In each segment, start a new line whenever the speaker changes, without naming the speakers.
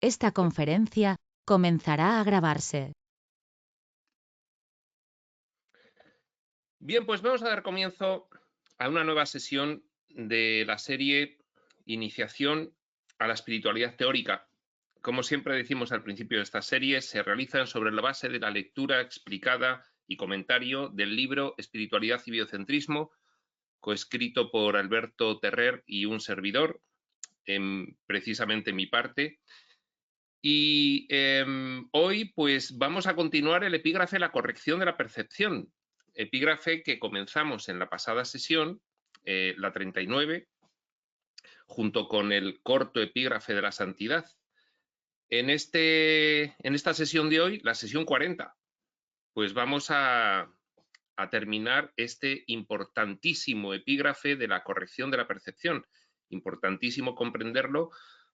Esta conferencia comenzará a grabarse.
Bien, pues vamos a dar comienzo a una nueva sesión de la serie Iniciación a la Espiritualidad Teórica. Como siempre decimos al principio de esta serie, se realizan sobre la base de la lectura explicada y comentario del libro Espiritualidad y Biocentrismo, coescrito por Alberto Terrer y un servidor, precisamente mi parte. Y hoy pues vamos a continuar el epígrafe La corrección de la percepción, epígrafe que comenzamos en la pasada sesión, la 39, junto con el corto epígrafe de la santidad. En esta sesión de hoy, la sesión 40, pues vamos a terminar este importantísimo epígrafe de la corrección de la percepción. Importantísimo comprenderlo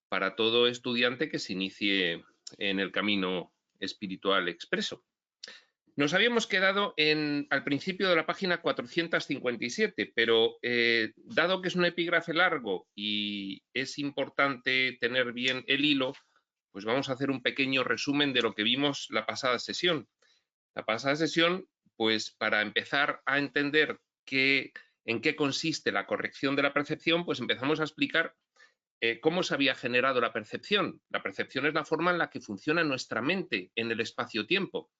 para todo estudiante que se inicie en el camino espiritual expreso. Nos habíamos quedado al principio de la página 457, pero dado que es un epígrafe largo y es importante tener bien el hilo, pues vamos a hacer un pequeño resumen de lo que vimos la pasada sesión. La pasada sesión, pues para empezar a entender en qué consiste la corrección de la percepción, pues empezamos a explicar cómo se había generado la percepción. La percepción es la forma en la que funciona nuestra mente en el espacio-tiempo,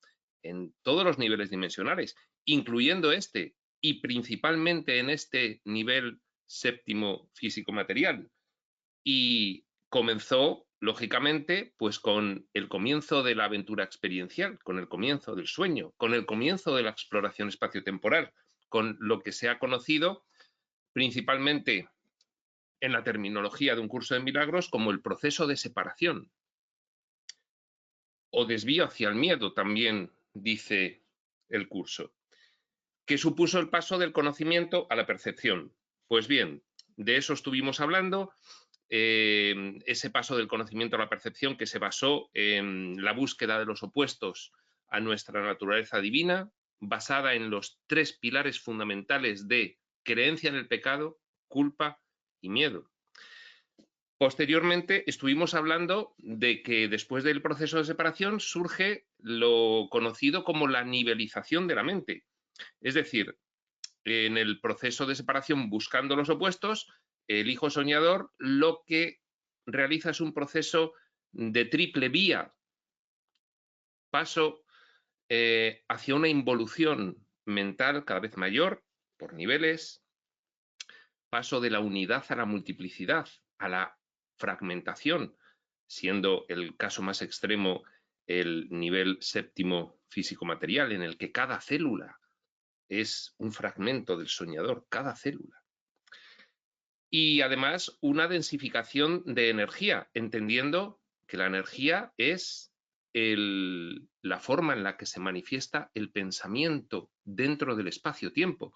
en todos los niveles dimensionales, incluyendo este, y principalmente en este nivel séptimo físico-material. Y comenzó, lógicamente, pues con el comienzo de la aventura experiencial, con el comienzo del sueño, con el comienzo de la exploración espaciotemporal, con lo que se ha conocido principalmente en la terminología de un curso de milagros como el proceso de separación o desvío hacia el miedo, también dice el curso, que supuso el paso del conocimiento a la percepción. Pues bien, de eso estuvimos hablando, ese paso del conocimiento a la percepción que se basó en la búsqueda de los opuestos a nuestra naturaleza divina, basada en los tres pilares fundamentales de creencia en el pecado, culpa y miedo. Posteriormente estuvimos hablando de que después del proceso de separación surge lo conocido como la nivelización de la mente. Es decir, en el proceso de separación buscando los opuestos, el hijo soñador lo que realiza es un proceso de triple vía, paso hacia una involución mental cada vez mayor por niveles, paso de la unidad a la multiplicidad, a la fragmentación, siendo el caso más extremo el nivel séptimo físico-material, en el que cada célula es un fragmento del soñador, cada célula. Y además una densificación de energía, entendiendo que la energía es la forma en la que se manifiesta el pensamiento dentro del espacio-tiempo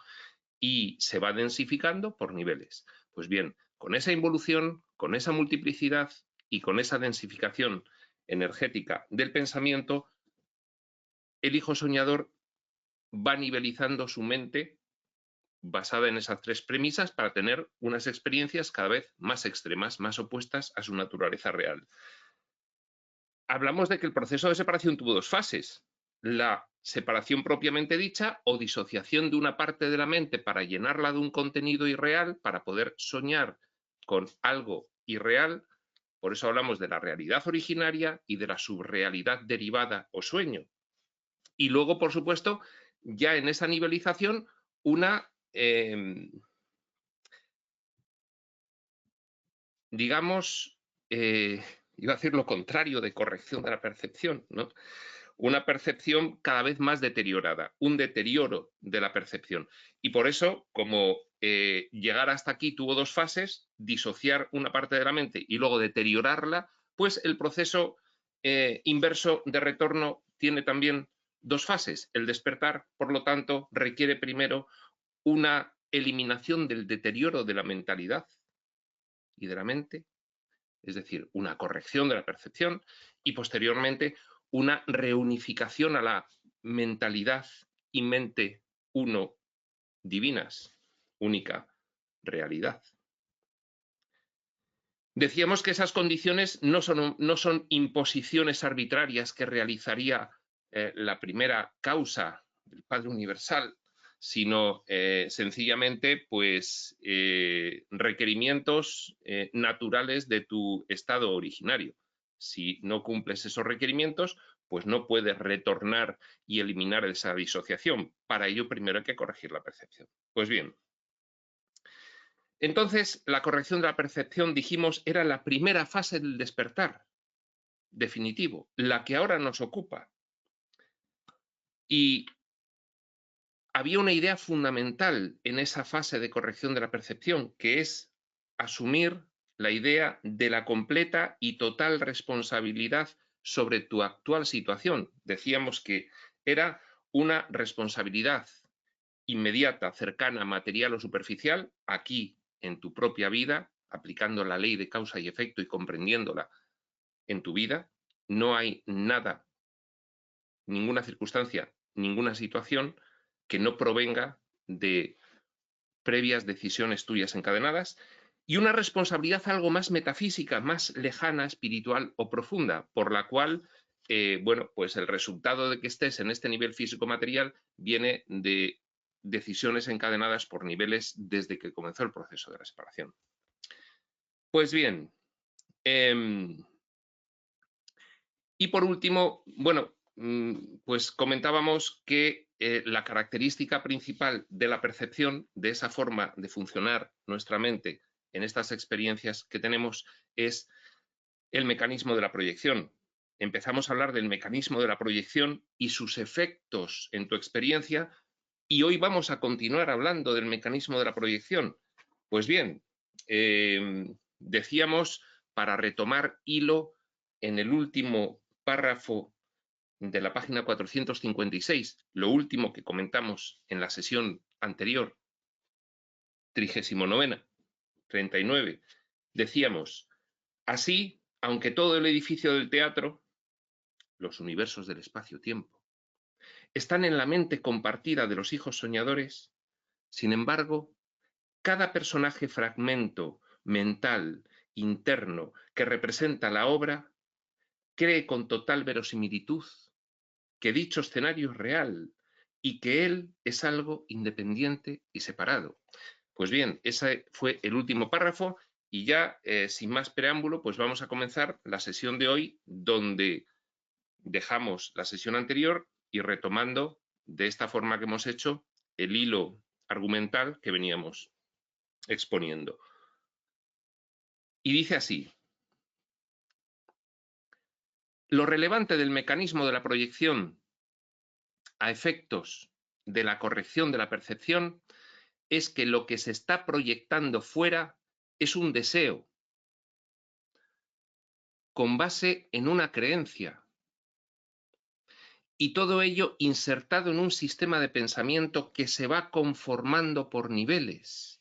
y se va densificando por niveles. Pues bien, con esa involución, con esa multiplicidad y con esa densificación energética del pensamiento, el hijo soñador va nivelizando su mente basada en esas tres premisas para tener unas experiencias cada vez más extremas, más opuestas a su naturaleza real. Hablamos de que el proceso de separación tuvo dos fases: la separación propiamente dicha o disociación de una parte de la mente para llenarla de un contenido irreal, para poder soñar con algo irreal. Por eso hablamos de la realidad originaria y de la subrealidad derivada o sueño. Y luego, por supuesto, ya en esa nivelización, una, digamos, iba a decir lo contrario de corrección de la percepción, ¿no? Una percepción cada vez más deteriorada, un deterioro de la percepción. Y por eso, como llegar hasta aquí tuvo dos fases, disociar una parte de la mente y luego deteriorarla, pues el proceso inverso de retorno tiene también dos fases. El despertar, por lo tanto, requiere primero una eliminación del deterioro de la mentalidad y de la mente, es decir, una corrección de la percepción, y posteriormente una reunificación a la mentalidad y mente uno divinas, única realidad. Decíamos que esas condiciones no son imposiciones arbitrarias que realizaría la primera causa del Padre Universal, sino sencillamente pues, requerimientos naturales de tu estado originario. Si no cumples esos requerimientos, pues no puedes retornar y eliminar esa disociación. Para ello primero hay que corregir la percepción. Pues bien, entonces, la corrección de la percepción, dijimos, era la primera fase del despertar definitivo, la que ahora nos ocupa. Y había una idea fundamental en esa fase de corrección de la percepción, que es asumir la idea de la completa y total responsabilidad sobre tu actual situación. Decíamos que era una responsabilidad inmediata, cercana, material o superficial, aquí en tu propia vida, aplicando la ley de causa y efecto y comprendiéndola en tu vida. No hay nada, ninguna circunstancia, ninguna situación que no provenga de previas decisiones tuyas encadenadas, y una responsabilidad algo más metafísica, más lejana, espiritual o profunda, por la cual, bueno, pues el resultado de que estés en este nivel físico-material viene de decisiones encadenadas por niveles desde que comenzó el proceso de la separación. Pues bien, y por último, bueno, pues comentábamos que la característica principal de la percepción, de esa forma de funcionar nuestra mente en estas experiencias que tenemos, es el mecanismo de la proyección. Empezamos a hablar del mecanismo de la proyección y sus efectos en tu experiencia, y hoy vamos a continuar hablando del mecanismo de la proyección. Pues bien, decíamos, para retomar hilo, en el último párrafo de la página 456, lo último que comentamos en la sesión anterior, 39, 39, decíamos, así, aunque todo el edificio del teatro, los universos del espacio-tiempo, están en la mente compartida de los hijos soñadores, sin embargo, cada personaje fragmento mental interno que representa la obra cree con total verosimilitud que dicho escenario es real y que él es algo independiente y separado. Pues bien, ese fue el último párrafo y ya sin más preámbulo, pues vamos a comenzar la sesión de hoy, donde dejamos la sesión anterior y retomando de esta forma que hemos hecho el hilo argumental que veníamos exponiendo. Y dice así: lo relevante del mecanismo de la proyección a efectos de la corrección de la percepción es que lo que se está proyectando fuera es un deseo con base en una creencia, y todo ello insertado en un sistema de pensamiento que se va conformando por niveles,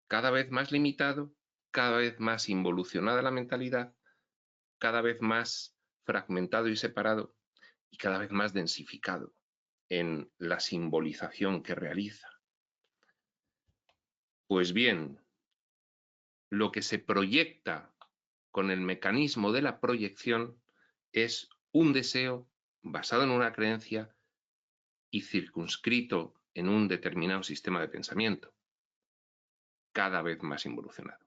cada vez más limitado, cada vez más involucionada la mentalidad, cada vez más fragmentado y separado, y cada vez más densificado en la simbolización que realiza. Pues bien, lo que se proyecta con el mecanismo de la proyección es un deseo basado en una creencia y circunscrito en un determinado sistema de pensamiento, cada vez más involucionado.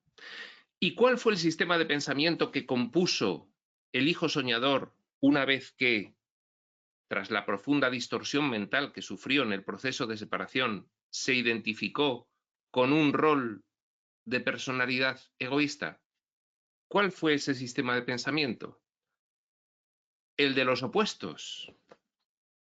¿Y cuál fue el sistema de pensamiento que compuso el hijo soñador una vez que, tras la profunda distorsión mental que sufrió en el proceso de separación, se identificó con un rol de personalidad egoísta? ¿Cuál fue ese sistema de pensamiento? El de los opuestos.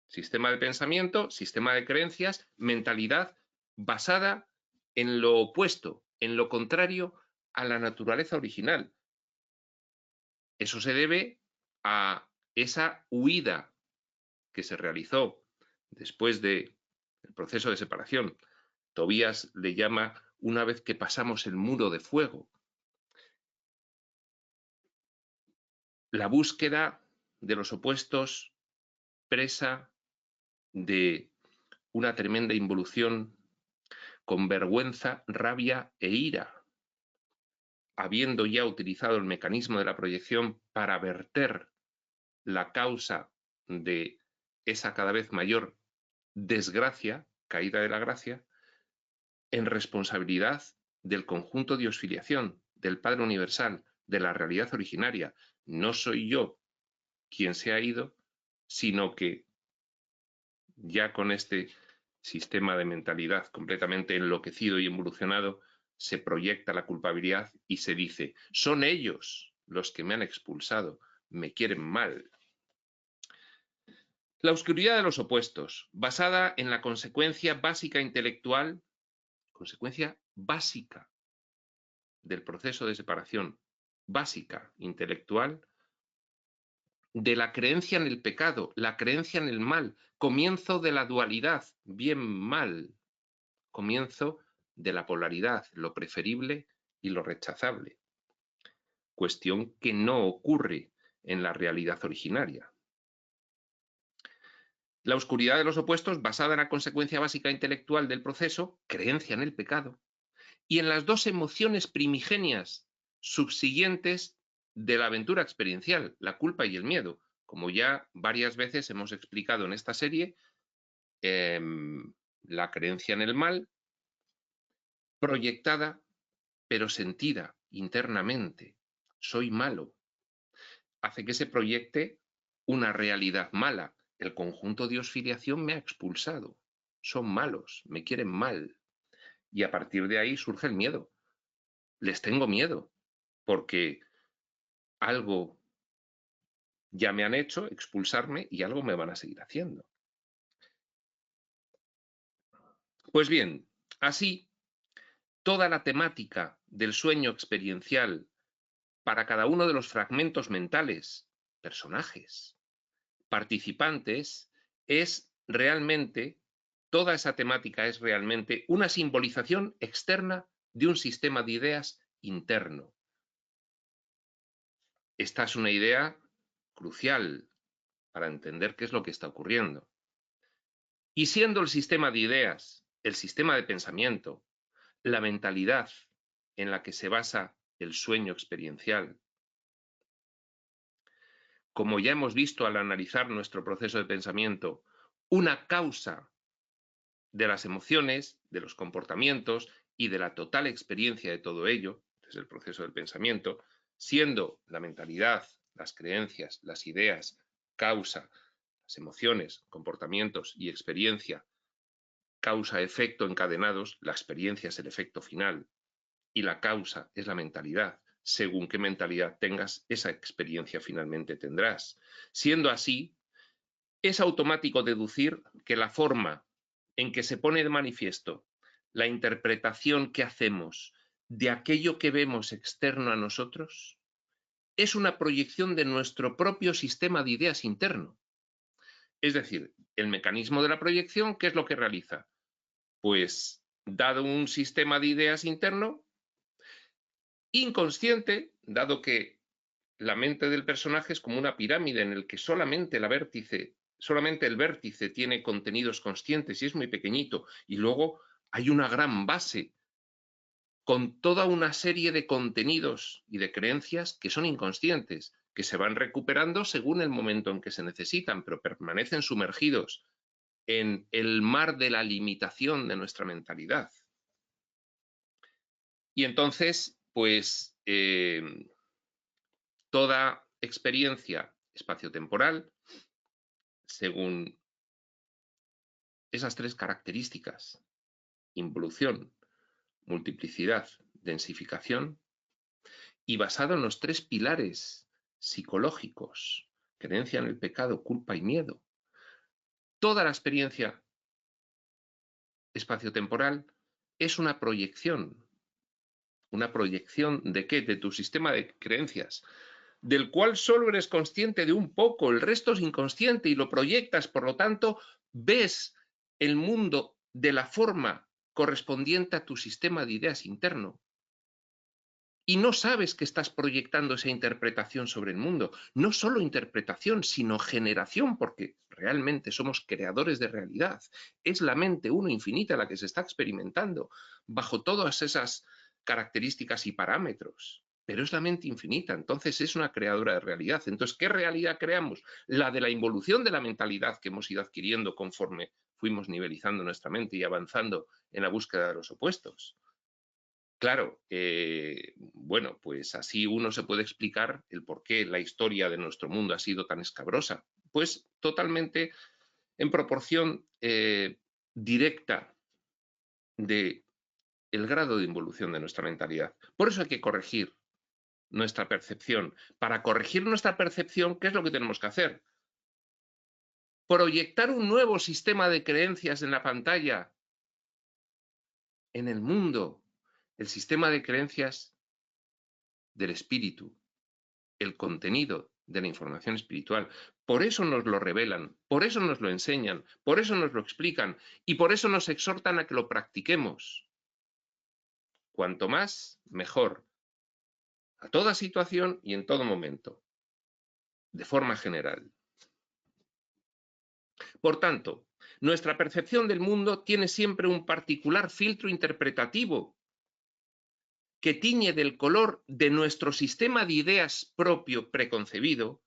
Sistema de pensamiento, sistema de creencias, mentalidad basada en lo opuesto, en lo contrario a la naturaleza original. Eso se debe a esa huida que se realizó después del proceso de separación. Tobías le llama una vez que pasamos el muro de fuego. La búsqueda de los opuestos presa de una tremenda involución con vergüenza, rabia e ira. habiendo ya utilizado el mecanismo de la proyección para verter la causa de esa cada vez mayor desgracia, caída de la gracia, en responsabilidad del conjunto de osfiliación, del Padre Universal, de la realidad originaria. No soy yo quien se ha ido, sino que ya con este sistema de mentalidad completamente enloquecido y evolucionado, se proyecta la culpabilidad y se dice, son ellos los que me han expulsado, me quieren mal. La oscuridad de los opuestos, basada en la consecuencia básica intelectual, consecuencia básica del proceso de separación, básica intelectual, de la creencia en el pecado, la creencia en el mal, comienzo de la dualidad, bien-mal, comienzo de la polaridad, lo preferible y lo rechazable, cuestión que no ocurre en la realidad originaria. La oscuridad de los opuestos, basada en la consecuencia básica intelectual del proceso, creencia en el pecado, y en las dos emociones primigenias subsiguientes de la aventura experiencial, la culpa y el miedo. Como ya varias veces hemos explicado en esta serie, la creencia en el mal, proyectada pero sentida internamente, soy malo, hace que se proyecte una realidad mala. El conjunto de osfiliación me ha expulsado, son malos, me quieren mal. Y a partir de ahí surge el miedo. Les tengo miedo, porque algo ya me han hecho, expulsarme, y algo me van a seguir haciendo. Pues bien, así, toda la temática del sueño experiencial para cada uno de los fragmentos mentales, personajes, participantes, es realmente, toda esa temática es realmente una simbolización externa de un sistema de ideas interno. Esta es una idea crucial para entender qué es lo que está ocurriendo. Y siendo el sistema de ideas, el sistema de pensamiento, la mentalidad en la que se basa el sueño experiencial, como ya hemos visto al analizar nuestro proceso de pensamiento, una causa de las emociones, de los comportamientos y de la total experiencia de todo ello, desde el proceso del pensamiento, siendo la mentalidad, las creencias, las ideas, causa, las emociones, comportamientos y experiencia, causa-efecto encadenados, la experiencia es el efecto final y la causa es la mentalidad. Según qué mentalidad tengas, esa experiencia finalmente tendrás. Siendo así, es automático deducir que la forma en que se pone de manifiesto la interpretación que hacemos de aquello que vemos externo a nosotros es una proyección de nuestro propio sistema de ideas interno. Es decir, el mecanismo de la proyección, ¿qué es lo que realiza? Pues, dado un sistema de ideas interno, inconsciente, dado que la mente del personaje es como una pirámide en el que solamente el vértice tiene contenidos conscientes y es muy pequeñito, y luego hay una gran base con toda una serie de contenidos y de creencias que son inconscientes, que se van recuperando según el momento en que se necesitan, pero permanecen sumergidos en el mar de la limitación de nuestra mentalidad. Y entonces, pues, toda experiencia espaciotemporal, según esas tres características, involución, multiplicidad, densificación, y basado en los tres pilares psicológicos, creencia en el pecado, culpa y miedo, toda la experiencia espaciotemporal es una proyección. ¿Una proyección de qué? De tu sistema de creencias, del cual solo eres consciente de un poco, el resto es inconsciente y lo proyectas, por lo tanto, ves el mundo de la forma correspondiente a tu sistema de ideas interno. Y no sabes que estás proyectando esa interpretación sobre el mundo. No solo interpretación, sino generación, porque realmente somos creadores de realidad. Es la mente uno infinita la que se está experimentando bajo todas esas características y parámetros. pero es la mente infinita, entonces es una creadora de realidad. Entonces, ¿qué realidad creamos? La de la involución de la mentalidad que hemos ido adquiriendo conforme fuimos nivelizando nuestra mente y avanzando en la búsqueda de los opuestos. Claro, bueno, pues así uno se puede explicar el por qué la historia de nuestro mundo ha sido tan escabrosa. Pues totalmente en proporción directa de el grado de involución de nuestra mentalidad. Por eso hay que corregir nuestra percepción. Para corregir nuestra percepción, ¿qué es lo que tenemos que hacer? Proyectar un nuevo sistema de creencias en la pantalla, en el mundo, el sistema de creencias del espíritu, el contenido de la información espiritual. Por eso nos lo revelan, por eso nos lo enseñan, por eso nos lo explican y por eso nos exhortan a que lo practiquemos. Cuanto más, mejor. A toda situación y en todo momento. De forma general. Por tanto, nuestra percepción del mundo tiene siempre un particular filtro interpretativo que tiñe del color de nuestro sistema de ideas propio preconcebido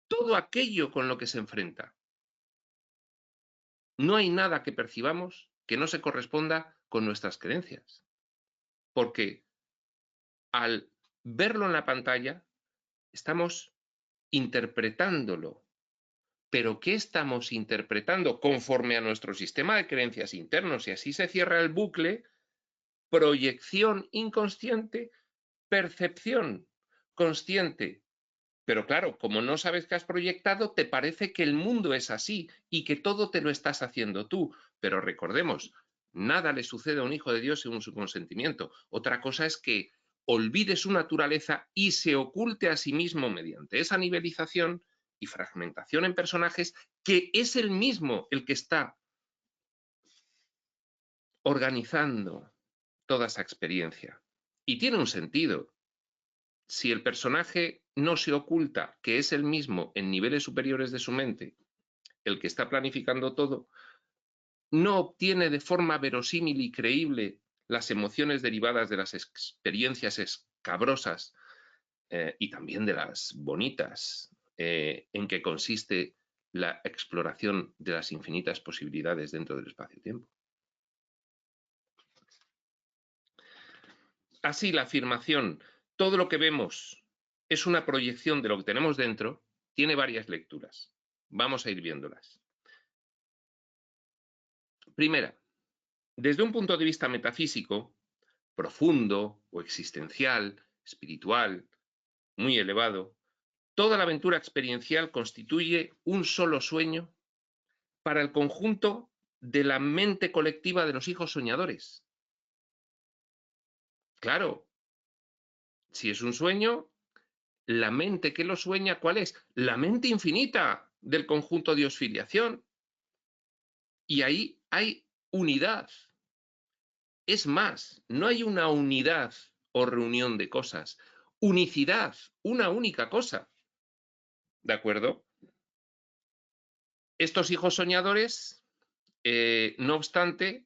todo aquello con lo que se enfrenta. No hay nada que percibamos que no se corresponda con nuestras creencias, porque al verlo en la pantalla estamos interpretándolo. ¿Pero qué estamos interpretando conforme a nuestro sistema de creencias internos? Y así se cierra el bucle: proyección inconsciente, percepción consciente. Pero claro, como no sabes qué has proyectado, te parece que el mundo es así y que todo te lo estás haciendo tú. Pero recordemos, nada le sucede a un hijo de Dios según su consentimiento. Otra cosa es que olvide su naturaleza y se oculte a sí mismo mediante esa nivelización y fragmentación en personajes, que es el mismo el que está organizando toda esa experiencia. Y tiene un sentido. Si el personaje no se oculta, que es el mismo en niveles superiores de su mente, el que está planificando todo, no obtiene de forma verosímil y creíble las emociones derivadas de las experiencias escabrosas y también de las bonitas, en que consiste la exploración de las infinitas posibilidades dentro del espacio-tiempo. Así, la afirmación "todo lo que vemos es una proyección de lo que tenemos dentro" tiene varias lecturas. Vamos a ir viéndolas. Primera, desde un punto de vista metafísico, profundo o existencial, espiritual, muy elevado, toda la aventura experiencial constituye un solo sueño para el conjunto de la mente colectiva de los hijos soñadores. Claro, si es un sueño, la mente que lo sueña, ¿cuál es? La mente infinita del conjunto Dios-filiación. Y ahí hay unidad. Es más, no hay una unidad o reunión de cosas. Unicidad, una única cosa. ¿De acuerdo? Estos hijos soñadores, no obstante,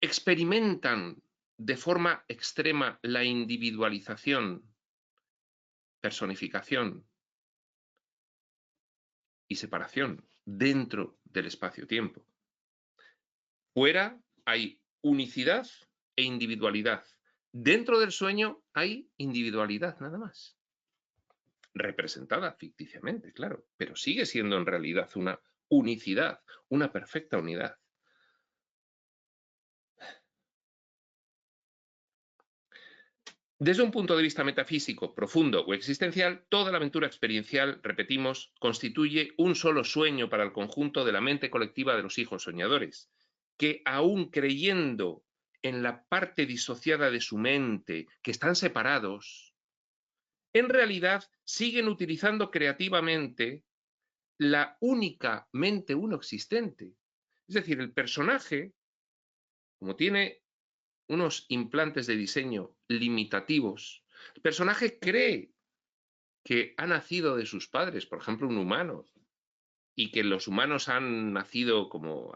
experimentan de forma extrema la individualización, personificación y separación dentro del espacio-tiempo. Fuera hay unicidad e individualidad. Dentro del sueño hay individualidad, nada más. Representada ficticiamente, claro, pero sigue siendo en realidad una unicidad, una perfecta unidad. Desde un punto de vista metafísico, profundo o existencial, toda la aventura experiencial, repetimos, constituye un solo sueño para el conjunto de la mente colectiva de los hijos soñadores, que aún creyendo en la parte disociada de su mente, que están separados, en realidad siguen utilizando creativamente la única mente uno existente. Es decir, el personaje, como tiene unos implantes de diseño limitativos, el personaje cree que ha nacido de sus padres, por ejemplo, un humano, y que los humanos han nacido, como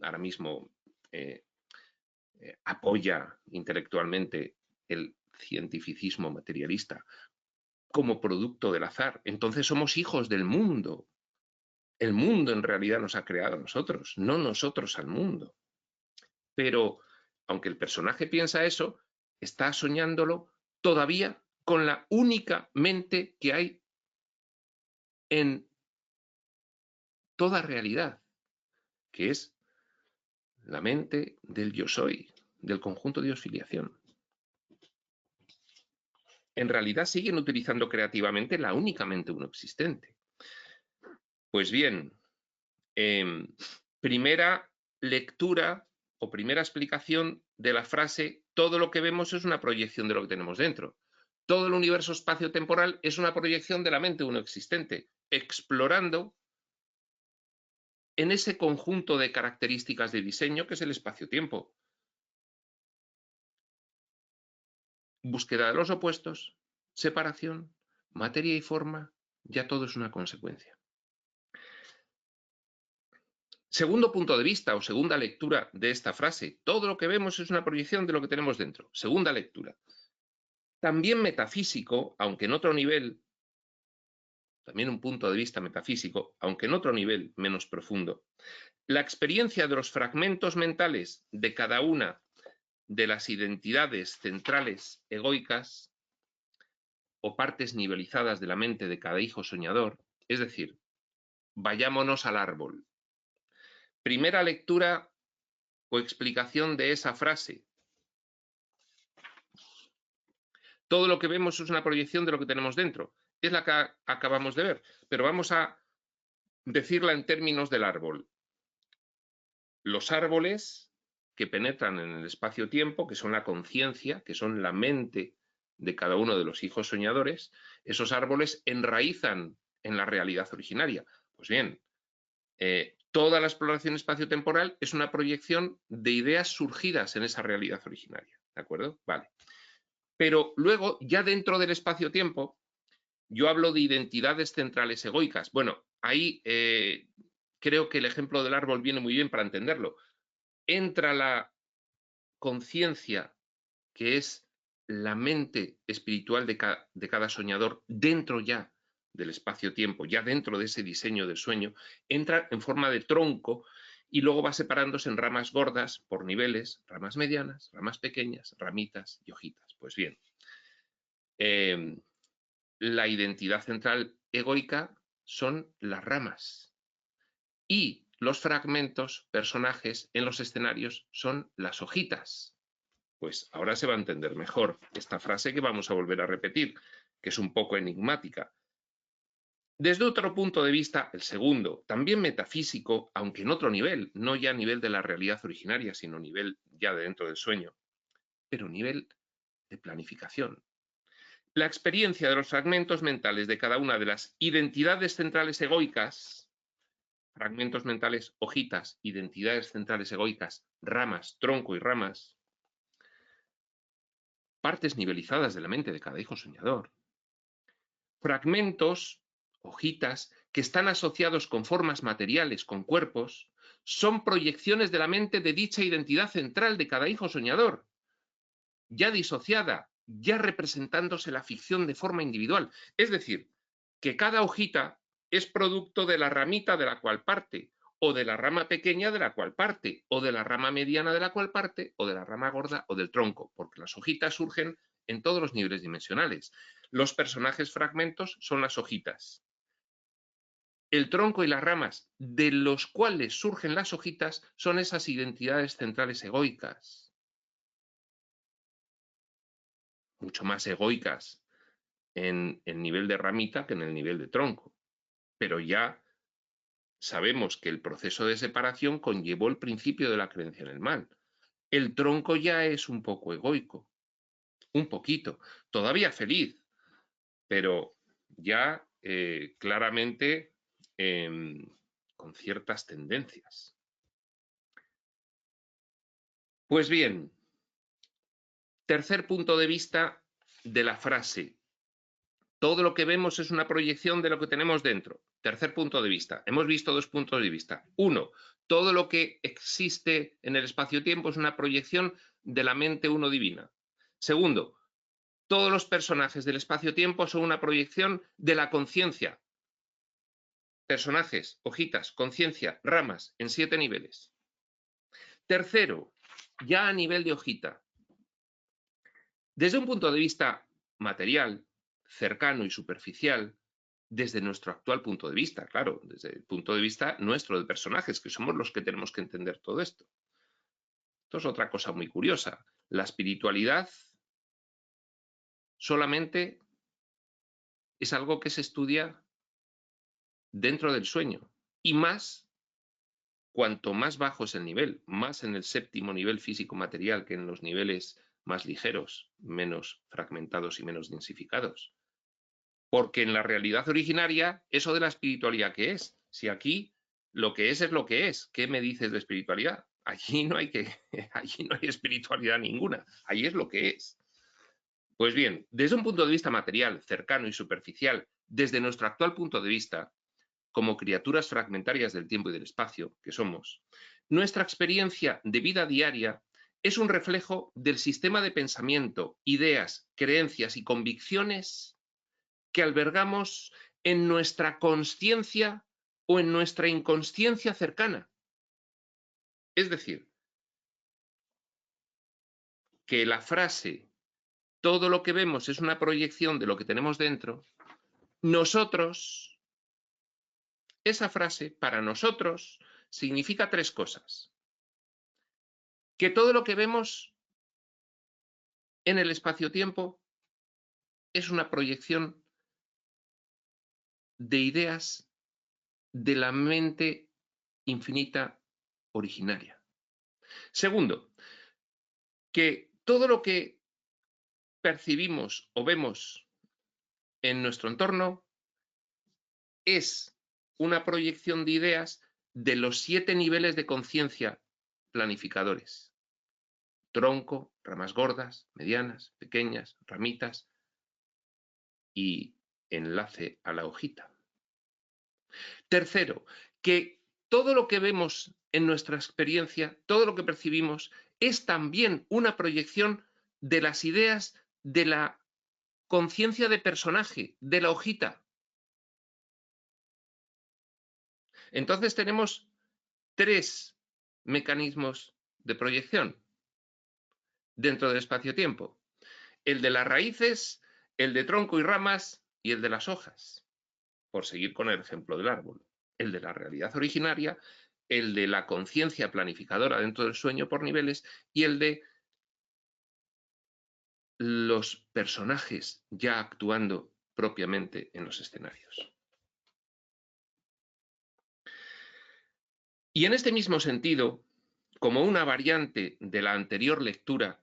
ahora mismo apoya intelectualmente el cientificismo materialista, como producto del azar. Entonces somos hijos del mundo. El mundo en realidad nos ha creado a nosotros, no nosotros al mundo. Pero, aunque el personaje piensa eso, está soñándolo todavía con la única mente que hay en toda realidad, que es la mente del yo soy, del conjunto Dios-filiación. En realidad siguen utilizando creativamente la única mente uno existente. Pues bien, primera lectura o primera explicación de la frase: todo lo que vemos es una proyección de lo que tenemos dentro. Todo el universo espacio-temporal es una proyección de la mente uno existente, explorando en ese conjunto de características de diseño que es el espacio-tiempo. Búsqueda de los opuestos, separación, materia y forma, ya todo es una consecuencia. Segundo punto de vista o segunda lectura de esta frase: todo lo que vemos es una proyección de lo que tenemos dentro. Segunda lectura. También metafísico, aunque en otro nivel, también un punto de vista metafísico, aunque en otro nivel menos profundo. La experiencia de los fragmentos mentales de cada una de las identidades centrales egoicas o partes nivelizadas de la mente de cada hijo soñador, es decir, vayámonos al árbol. Primera lectura o explicación de esa frase: todo lo que vemos es una proyección de lo que tenemos dentro. Es la que acabamos de ver, pero vamos a decirla en términos del árbol. Los árboles que penetran en el espacio-tiempo, que son la conciencia, que son la mente de cada uno de los hijos soñadores, esos árboles enraizan en la realidad originaria. Pues bien, toda la exploración espacio-temporal es una proyección de ideas surgidas en esa realidad originaria. ¿De acuerdo? Vale. Pero luego, ya dentro del espacio-tiempo, yo hablo de identidades centrales egoicas. Bueno, ahí creo que el ejemplo del árbol viene muy bien para entenderlo. Entra la conciencia, que es la mente espiritual de cada soñador, dentro ya del espacio-tiempo, ya dentro de ese diseño del sueño, entra en forma de tronco y luego va separándose en ramas gordas por niveles, ramas medianas, ramas pequeñas, ramitas y hojitas. Pues bien, la identidad central egoica son las ramas y los fragmentos, personajes en los escenarios son las hojitas. Pues ahora se va a entender mejor esta frase que vamos a volver a repetir, que es un poco enigmática. Desde otro punto de vista, el segundo, también metafísico, aunque en otro nivel, no ya a nivel de la realidad originaria, sino a nivel ya de dentro del sueño, pero nivel de planificación. La experiencia de los fragmentos mentales de cada una de las identidades centrales egoicas, fragmentos mentales, hojitas, identidades centrales egoicas, ramas, tronco y ramas, partes nivelizadas de la mente de cada hijo soñador, fragmentos, hojitas, que están asociados con formas materiales, con cuerpos, son proyecciones de la mente de dicha identidad central de cada hijo soñador, ya disociada, ya representándose la ficción de forma individual. Es decir, que cada hojita es producto de la ramita de la cual parte, o de la rama pequeña de la cual parte, o de la rama mediana de la cual parte, o de la rama gorda o del tronco, porque las hojitas surgen en todos los niveles dimensionales. Los personajes fragmentos son las hojitas. El tronco y las ramas de los cuales surgen las hojitas son esas identidades centrales egoicas, mucho más egoicas en el nivel de ramita que en el nivel de tronco. Pero ya sabemos que el proceso de separación conllevó el principio de la creencia en el mal. El tronco ya es un poco egoico, un poquito, todavía feliz, pero ya claramente con ciertas tendencias. Pues bien, tercer punto de vista de la frase: todo lo que vemos es una proyección de lo que tenemos dentro. Tercer punto de vista. Hemos visto dos puntos de vista. Uno, todo lo que existe en el espacio-tiempo es una proyección de la mente uno divina. Segundo, todos los personajes del espacio-tiempo son una proyección de la conciencia. Personajes, hojitas, conciencia, ramas, en 7 niveles. Tercero, ya a nivel de hojita. Desde un punto de vista material, cercano y superficial, desde nuestro actual punto de vista, claro, desde el punto de vista nuestro de personajes, que somos los que tenemos que entender todo esto. Esto es otra cosa muy curiosa. La espiritualidad solamente es algo que se estudia dentro del sueño, y más cuanto más bajo es el nivel, más en el 7º nivel físico material que en los niveles más ligeros, menos fragmentados y menos densificados. Porque en la realidad originaria, eso de la espiritualidad, ¿qué es? Si aquí lo que es lo que es, ¿qué me dices de espiritualidad? Allí no hay espiritualidad ninguna, allí es lo que es. Pues bien, desde un punto de vista material, cercano y superficial, desde nuestro actual punto de vista, como criaturas fragmentarias del tiempo y del espacio que somos, nuestra experiencia de vida diaria es un reflejo del sistema de pensamiento, ideas, creencias y convicciones que albergamos en nuestra consciencia o en nuestra inconsciencia cercana. Es decir, que la frase todo lo que vemos es una proyección de lo que tenemos dentro, nosotros, esa frase para nosotros significa 3 cosas. Que todo lo que vemos en el espacio-tiempo es una proyección de ideas de la mente infinita originaria. Segundo, que todo lo que percibimos o vemos en nuestro entorno es una proyección de ideas de los 7 niveles de conciencia planificadores. Tronco, ramas gordas, medianas, pequeñas, ramitas y enlace a la hojita. Tercero, que todo lo que vemos en nuestra experiencia, todo lo que percibimos, es también una proyección de las ideas de la conciencia de personaje, de la hojita. Entonces tenemos 3 mecanismos de proyección dentro del espacio-tiempo. El de las raíces, el de tronco y ramas y el de las hojas, por seguir con el ejemplo del árbol. El de la realidad originaria, el de la conciencia planificadora dentro del sueño por niveles y el de los personajes ya actuando propiamente en los escenarios. Y en este mismo sentido, como una variante de la anterior lectura,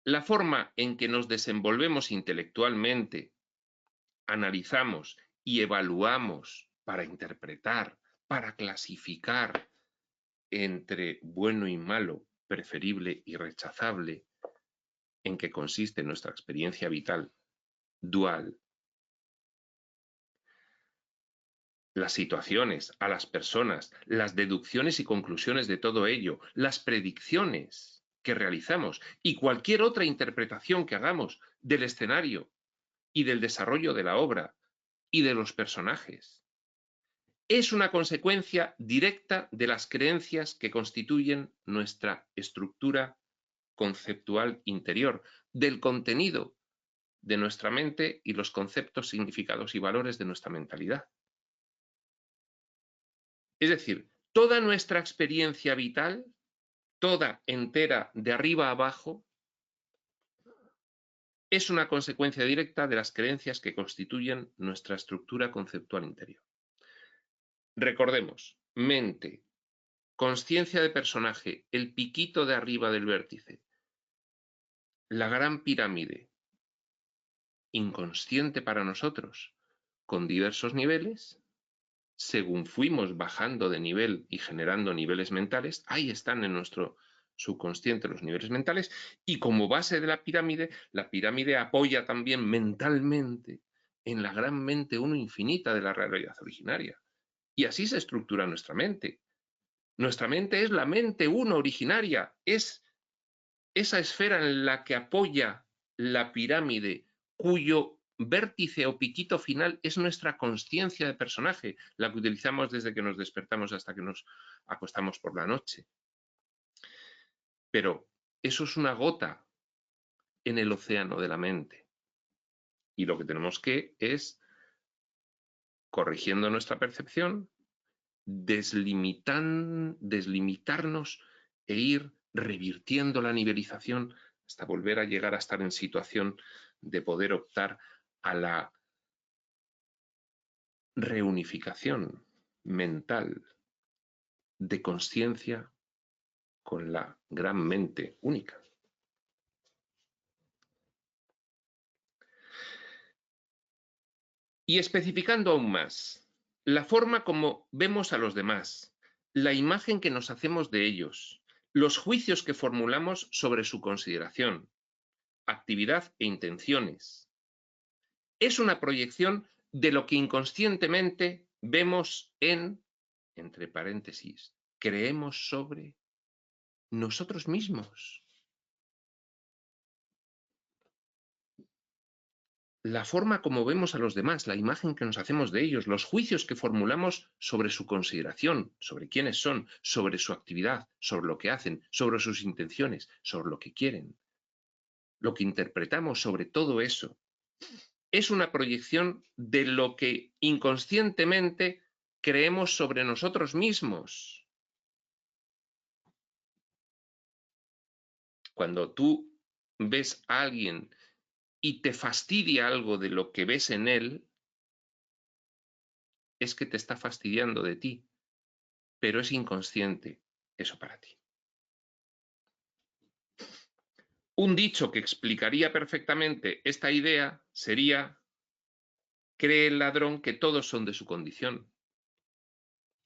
la forma en que nos desenvolvemos intelectualmente, analizamos y evaluamos para interpretar, para clasificar entre bueno y malo, preferible y rechazable, en que consiste nuestra experiencia vital dual, las situaciones, a las personas, las deducciones y conclusiones de todo ello, las predicciones que realizamos y cualquier otra interpretación que hagamos del escenario y del desarrollo de la obra y de los personajes, es una consecuencia directa de las creencias que constituyen nuestra estructura conceptual interior, del contenido de nuestra mente y los conceptos, significados y valores de nuestra mentalidad. Es decir, toda nuestra experiencia vital, toda entera de arriba a abajo, es una consecuencia directa de las creencias que constituyen nuestra estructura conceptual interior. Recordemos, mente, consciencia de personaje, el piquito de arriba del vértice, la gran pirámide, inconsciente para nosotros, con diversos niveles. Según fuimos bajando de nivel y generando niveles mentales, ahí están en nuestro subconsciente los niveles mentales, y como base de la pirámide apoya también mentalmente en la gran mente uno infinita de la realidad originaria. Y así se estructura nuestra mente. Nuestra mente es la mente uno originaria, es esa esfera en la que apoya la pirámide, cuyo vértice o piquito final es nuestra consciencia de personaje, la que utilizamos desde que nos despertamos hasta que nos acostamos por la noche. Pero eso es una gota en el océano de la mente. Y lo que tenemos que es, corrigiendo nuestra percepción, deslimitarnos e ir revirtiendo la nivelización hasta volver a llegar a estar en situación de poder optar a la reunificación mental de consciencia con la gran mente única. Y especificando aún más, la forma como vemos a los demás, la imagen que nos hacemos de ellos, los juicios que formulamos sobre su consideración, actividad e intenciones. Es una proyección de lo que inconscientemente vemos entre paréntesis, creemos sobre nosotros mismos. La forma como vemos a los demás, la imagen que nos hacemos de ellos, los juicios que formulamos sobre su consideración, sobre quiénes son, sobre su actividad, sobre lo que hacen, sobre sus intenciones, sobre lo que quieren. Lo que interpretamos sobre todo eso es una proyección de lo que inconscientemente creemos sobre nosotros mismos. Cuando tú ves a alguien y te fastidia algo de lo que ves en él, es que te está fastidiando de ti, pero es inconsciente eso para ti. Un dicho que explicaría perfectamente esta idea sería: cree el ladrón que todos son de su condición.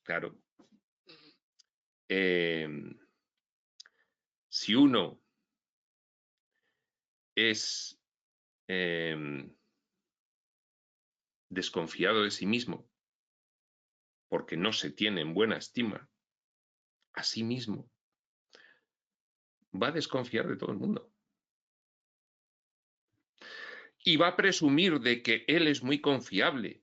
Claro. Si uno es desconfiado de sí mismo porque no se tiene en buena estima a sí mismo, va a desconfiar de todo el mundo. Y va a presumir de que él es muy confiable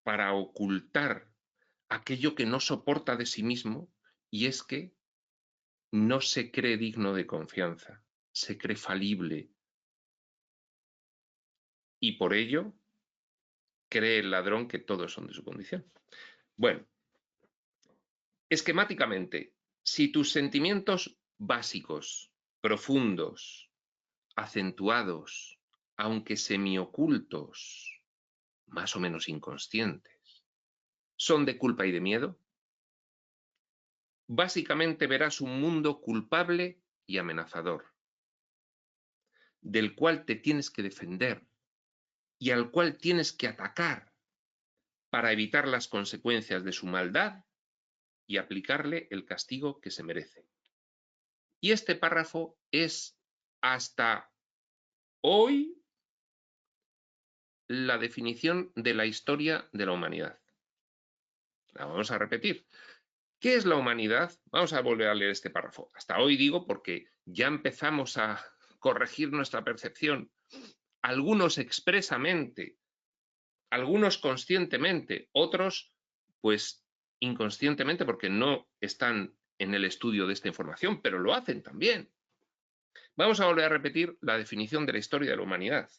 para ocultar aquello que no soporta de sí mismo, y es que no se cree digno de confianza, se cree falible. Y por ello cree el ladrón que todos son de su condición. Bueno, esquemáticamente, si tus sentimientos básicos, profundos, acentuados, aunque semiocultos, más o menos inconscientes, son de culpa y de miedo, básicamente verás un mundo culpable y amenazador, del cual te tienes que defender y al cual tienes que atacar para evitar las consecuencias de su maldad y aplicarle el castigo que se merece. Y este párrafo es hasta hoy la definición de la historia de la humanidad. La vamos a repetir. ¿Qué es la humanidad? Vamos a volver a leer este párrafo. Hasta hoy digo porque ya empezamos a corregir nuestra percepción. Algunos expresamente, algunos conscientemente, otros pues inconscientemente porque no están en el estudio de esta información, pero lo hacen también. Vamos a volver a repetir la definición de la historia de la humanidad.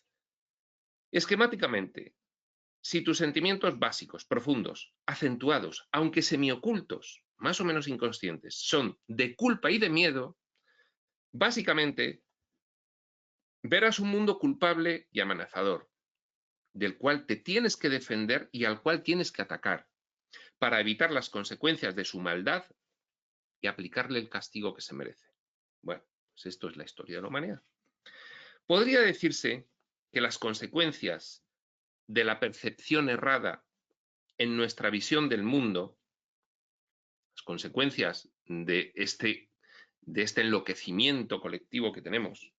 Esquemáticamente, si tus sentimientos básicos, profundos, acentuados, aunque semiocultos, más o menos inconscientes, son de culpa y de miedo, básicamente verás un mundo culpable y amenazador, del cual te tienes que defender y al cual tienes que atacar, para evitar las consecuencias de su maldad y aplicarle el castigo que se merece. Bueno, pues esto es la historia de la humanidad. Podría decirse que las consecuencias de la percepción errada en nuestra visión del mundo, las consecuencias de este enloquecimiento colectivo que tenemos,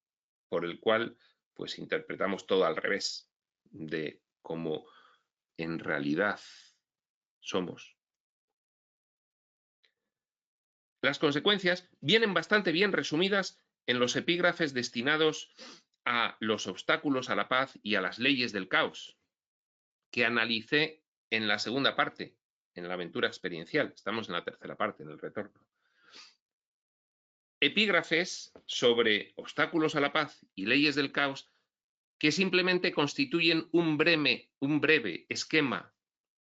por el cual pues interpretamos todo al revés de cómo en realidad somos. Las consecuencias vienen bastante bien resumidas en los epígrafes destinados a los obstáculos a la paz y a las leyes del caos, que analicé en la segunda parte, en la aventura experiencial. Estamos en la tercera parte, en el retorno. Epígrafes sobre obstáculos a la paz y leyes del caos que simplemente constituyen un breve esquema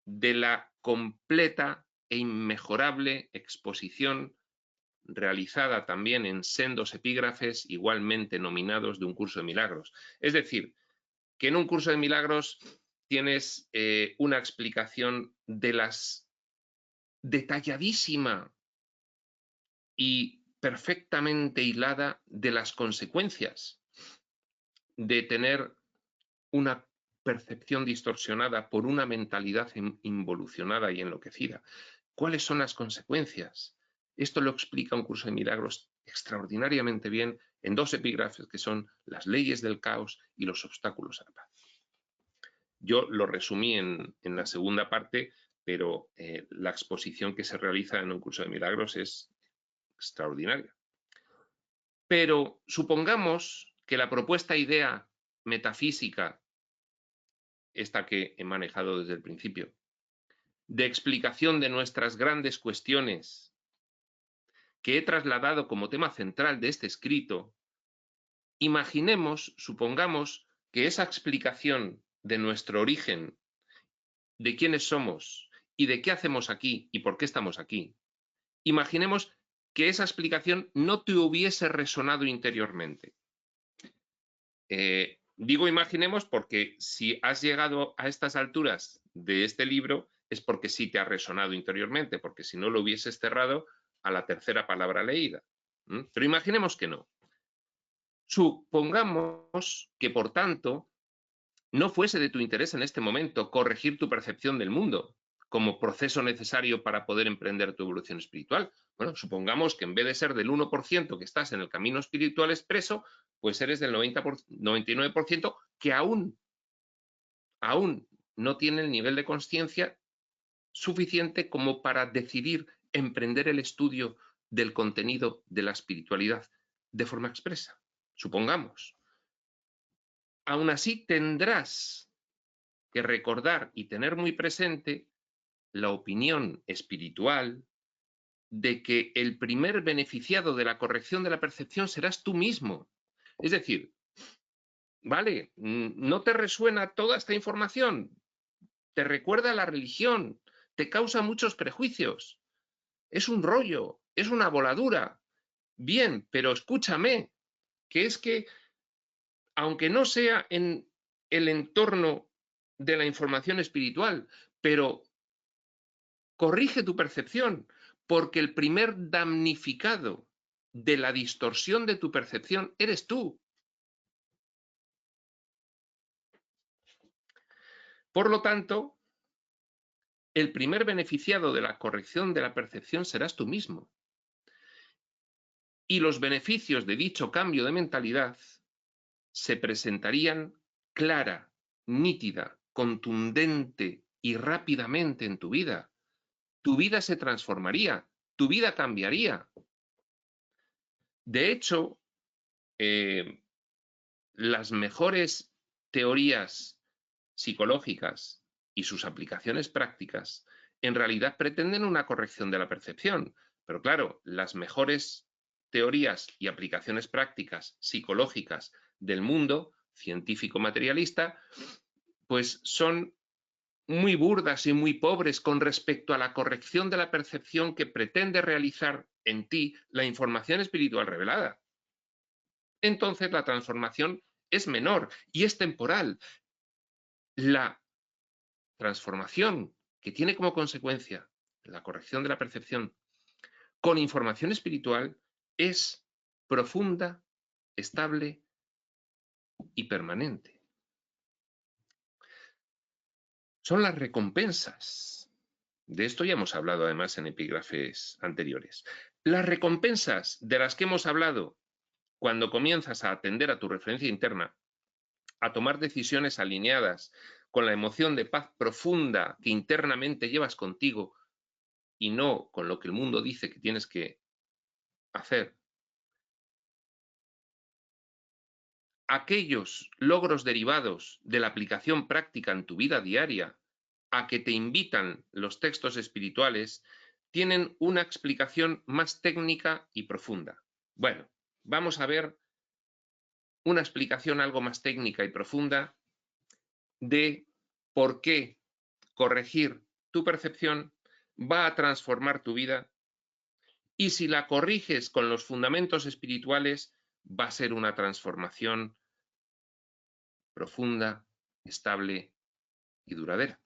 de la completa e inmejorable exposición realizada también en sendos epígrafes igualmente nominados de un curso de milagros. Es decir, que en un curso de milagros tienes una explicación de las detalladísima y perfectamente hilada de las consecuencias de tener una percepción distorsionada por una mentalidad involucionada y enloquecida. ¿Cuáles son las consecuencias? Esto lo explica un curso de milagros extraordinariamente bien en dos epígrafes que son las leyes del caos y los obstáculos a la paz. Yo lo resumí en la segunda parte, pero la exposición que se realiza en un curso de milagros es extraordinaria. Pero supongamos que la propuesta idea metafísica, esta que he manejado desde el principio, de explicación de nuestras grandes cuestiones, que he trasladado como tema central de este escrito, imaginemos, supongamos que esa explicación de nuestro origen, de quiénes somos y de qué hacemos aquí y por qué estamos aquí, imaginemos que esa explicación no te hubiese resonado interiormente. Digo imaginemos porque si has llegado a estas alturas de este libro es porque sí te ha resonado interiormente, porque si no lo hubieses cerrado a la tercera palabra leída. Pero imaginemos que no. Supongamos que, por tanto, no fuese de tu interés en este momento corregir tu percepción del mundo como proceso necesario para poder emprender tu evolución espiritual. Bueno, supongamos que en vez de ser del 1% que estás en el camino espiritual expreso, pues eres del 99% que aún no tiene el nivel de conciencia suficiente como para decidir emprender el estudio del contenido de la espiritualidad de forma expresa. Supongamos. Aún así tendrás que recordar y tener muy presente la opinión espiritual de que el primer beneficiado de la corrección de la percepción serás tú mismo. Es decir, vale, ¿no te resuena toda esta información? Te recuerda a la religión, te causa muchos prejuicios. Es un rollo, es una voladura. Bien, pero escúchame, que es que, aunque no sea en el entorno de la información espiritual, pero corrige tu percepción, porque el primer damnificado de la distorsión de tu percepción eres tú. Por lo tanto, el primer beneficiado de la corrección de la percepción serás tú mismo. Y los beneficios de dicho cambio de mentalidad se presentarían clara, nítida, contundente y rápidamente en tu vida. Tu vida se transformaría, tu vida cambiaría. De hecho, las mejores teorías psicológicas y sus aplicaciones prácticas en realidad pretenden una corrección de la percepción. Pero claro, las mejores teorías y aplicaciones prácticas psicológicas del mundo científico-materialista, pues son muy burdas y muy pobres con respecto a la corrección de la percepción que pretende realizar en ti la información espiritual revelada. Entonces la transformación es menor y es temporal. La transformación que tiene como consecuencia la corrección de la percepción con información espiritual es profunda, estable y permanente. Son las recompensas. De esto ya hemos hablado además en epígrafes anteriores. Las recompensas de las que hemos hablado cuando comienzas a atender a tu referencia interna, a tomar decisiones alineadas con la emoción de paz profunda que internamente llevas contigo y no con lo que el mundo dice que tienes que hacer. Aquellos logros derivados de la aplicación práctica en tu vida diaria a que te invitan los textos espirituales tienen una explicación más técnica y profunda. Bueno, vamos a ver una explicación algo más técnica y profunda de por qué corregir tu percepción va a transformar tu vida y si la corriges con los fundamentos espirituales va a ser una transformación profunda, estable y duradera.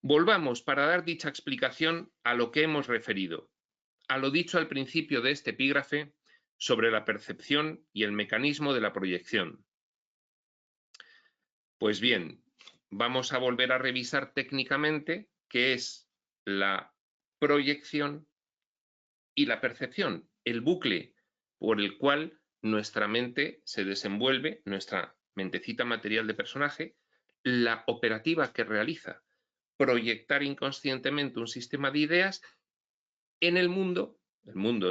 Volvamos para dar dicha explicación a lo que hemos referido, a lo dicho al principio de este epígrafe sobre la percepción y el mecanismo de la proyección. Pues bien, vamos a volver a revisar técnicamente qué es la proyección y la percepción, el bucle por el cual nuestra mente se desenvuelve, nuestra mentecita material de personaje, la operativa que realiza, proyectar inconscientemente un sistema de ideas en el mundo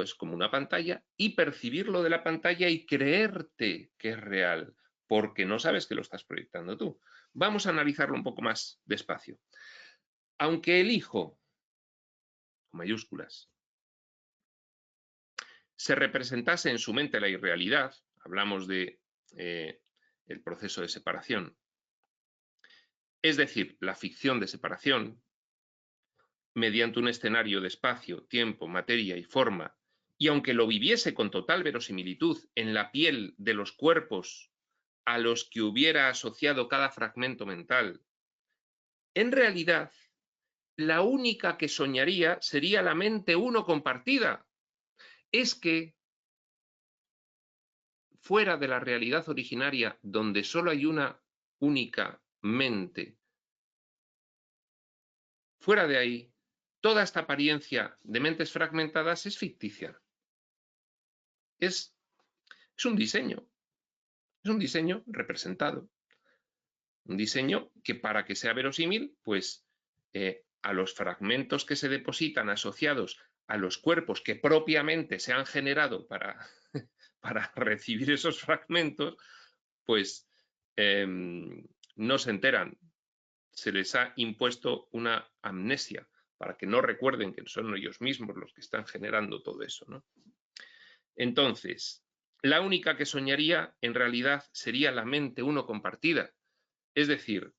es como una pantalla, y percibirlo de la pantalla y creerte que es real, porque no sabes que lo estás proyectando tú. Vamos a analizarlo un poco más despacio. Aunque el hijo, con mayúsculas, se representase en su mente la irrealidad, hablamos de el proceso de separación, es decir, la ficción de separación, mediante un escenario de espacio, tiempo, materia y forma, y aunque lo viviese con total verosimilitud en la piel de los cuerpos a los que hubiera asociado cada fragmento mental, en realidad, la única que soñaría sería la mente uno compartida. Es que fuera de la realidad originaria, donde solo hay una única mente, fuera de ahí, toda esta apariencia de mentes fragmentadas es ficticia. Es un diseño representado. Un diseño que para que sea verosímil, pues a los fragmentos que se depositan asociados a los cuerpos que propiamente se han generado para, para recibir esos fragmentos, pues no se enteran. Se les ha impuesto una amnesia para que no recuerden que son ellos mismos los que están generando todo eso, ¿no? Entonces, la única que soñaría en realidad sería la mente uno compartida. Es decir,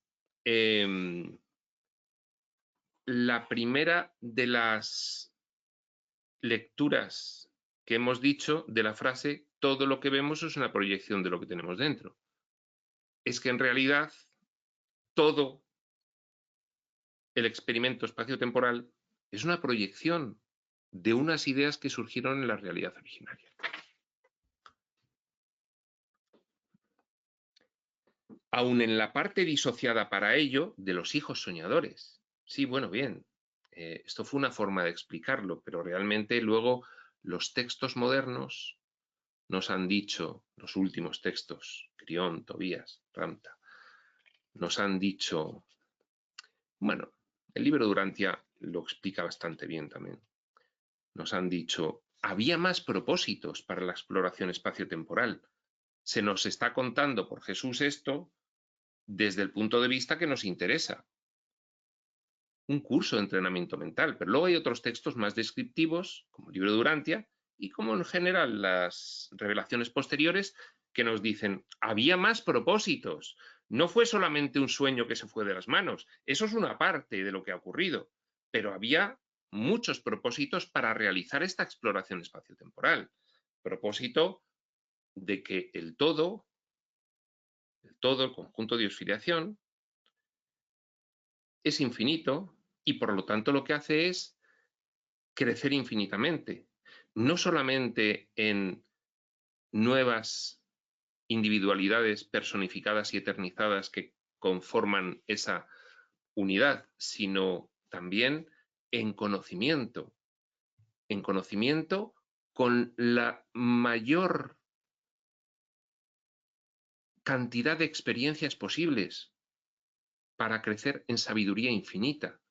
la primera de las lecturas que hemos dicho de la frase todo lo que vemos es una proyección de lo que tenemos dentro. Es que en realidad todo el experimento espaciotemporal es una proyección de unas ideas que surgieron en la realidad originaria. Aun en la parte disociada para ello de los hijos soñadores. Sí, bueno, bien, esto fue una forma de explicarlo, pero realmente luego los textos modernos nos han dicho, los últimos textos, Crión, Tobías, Ramta, nos han dicho, bueno, el libro de Durantia lo explica bastante bien también, nos han dicho, había más propósitos para la exploración espaciotemporal. Se nos está contando por Jesús esto desde el punto de vista que nos interesa. Un curso de entrenamiento mental, pero luego hay otros textos más descriptivos, como el libro de Durantia, y como en general las revelaciones posteriores, que nos dicen, había más propósitos, no fue solamente un sueño que se fue de las manos, eso es una parte de lo que ha ocurrido, pero había muchos propósitos para realizar esta exploración espaciotemporal. Propósito de que el todo, el conjunto de Dios-filiación, es infinito y por lo tanto lo que hace es crecer infinitamente, no solamente en nuevas individualidades personificadas y eternizadas que conforman esa unidad, sino también en conocimiento con la mayor cantidad de experiencias posibles para crecer en sabiduría infinita.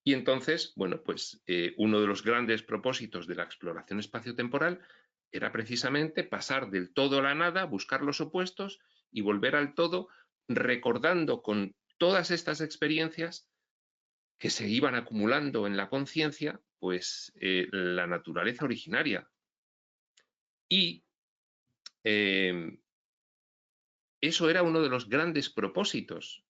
Y entonces, bueno, pues uno de los grandes propósitos de la exploración espaciotemporal era precisamente pasar del todo a la nada, buscar los opuestos y volver al todo, recordando con todas estas experiencias que se iban acumulando en la conciencia, pues la naturaleza originaria. Y eso era uno de los grandes propósitos.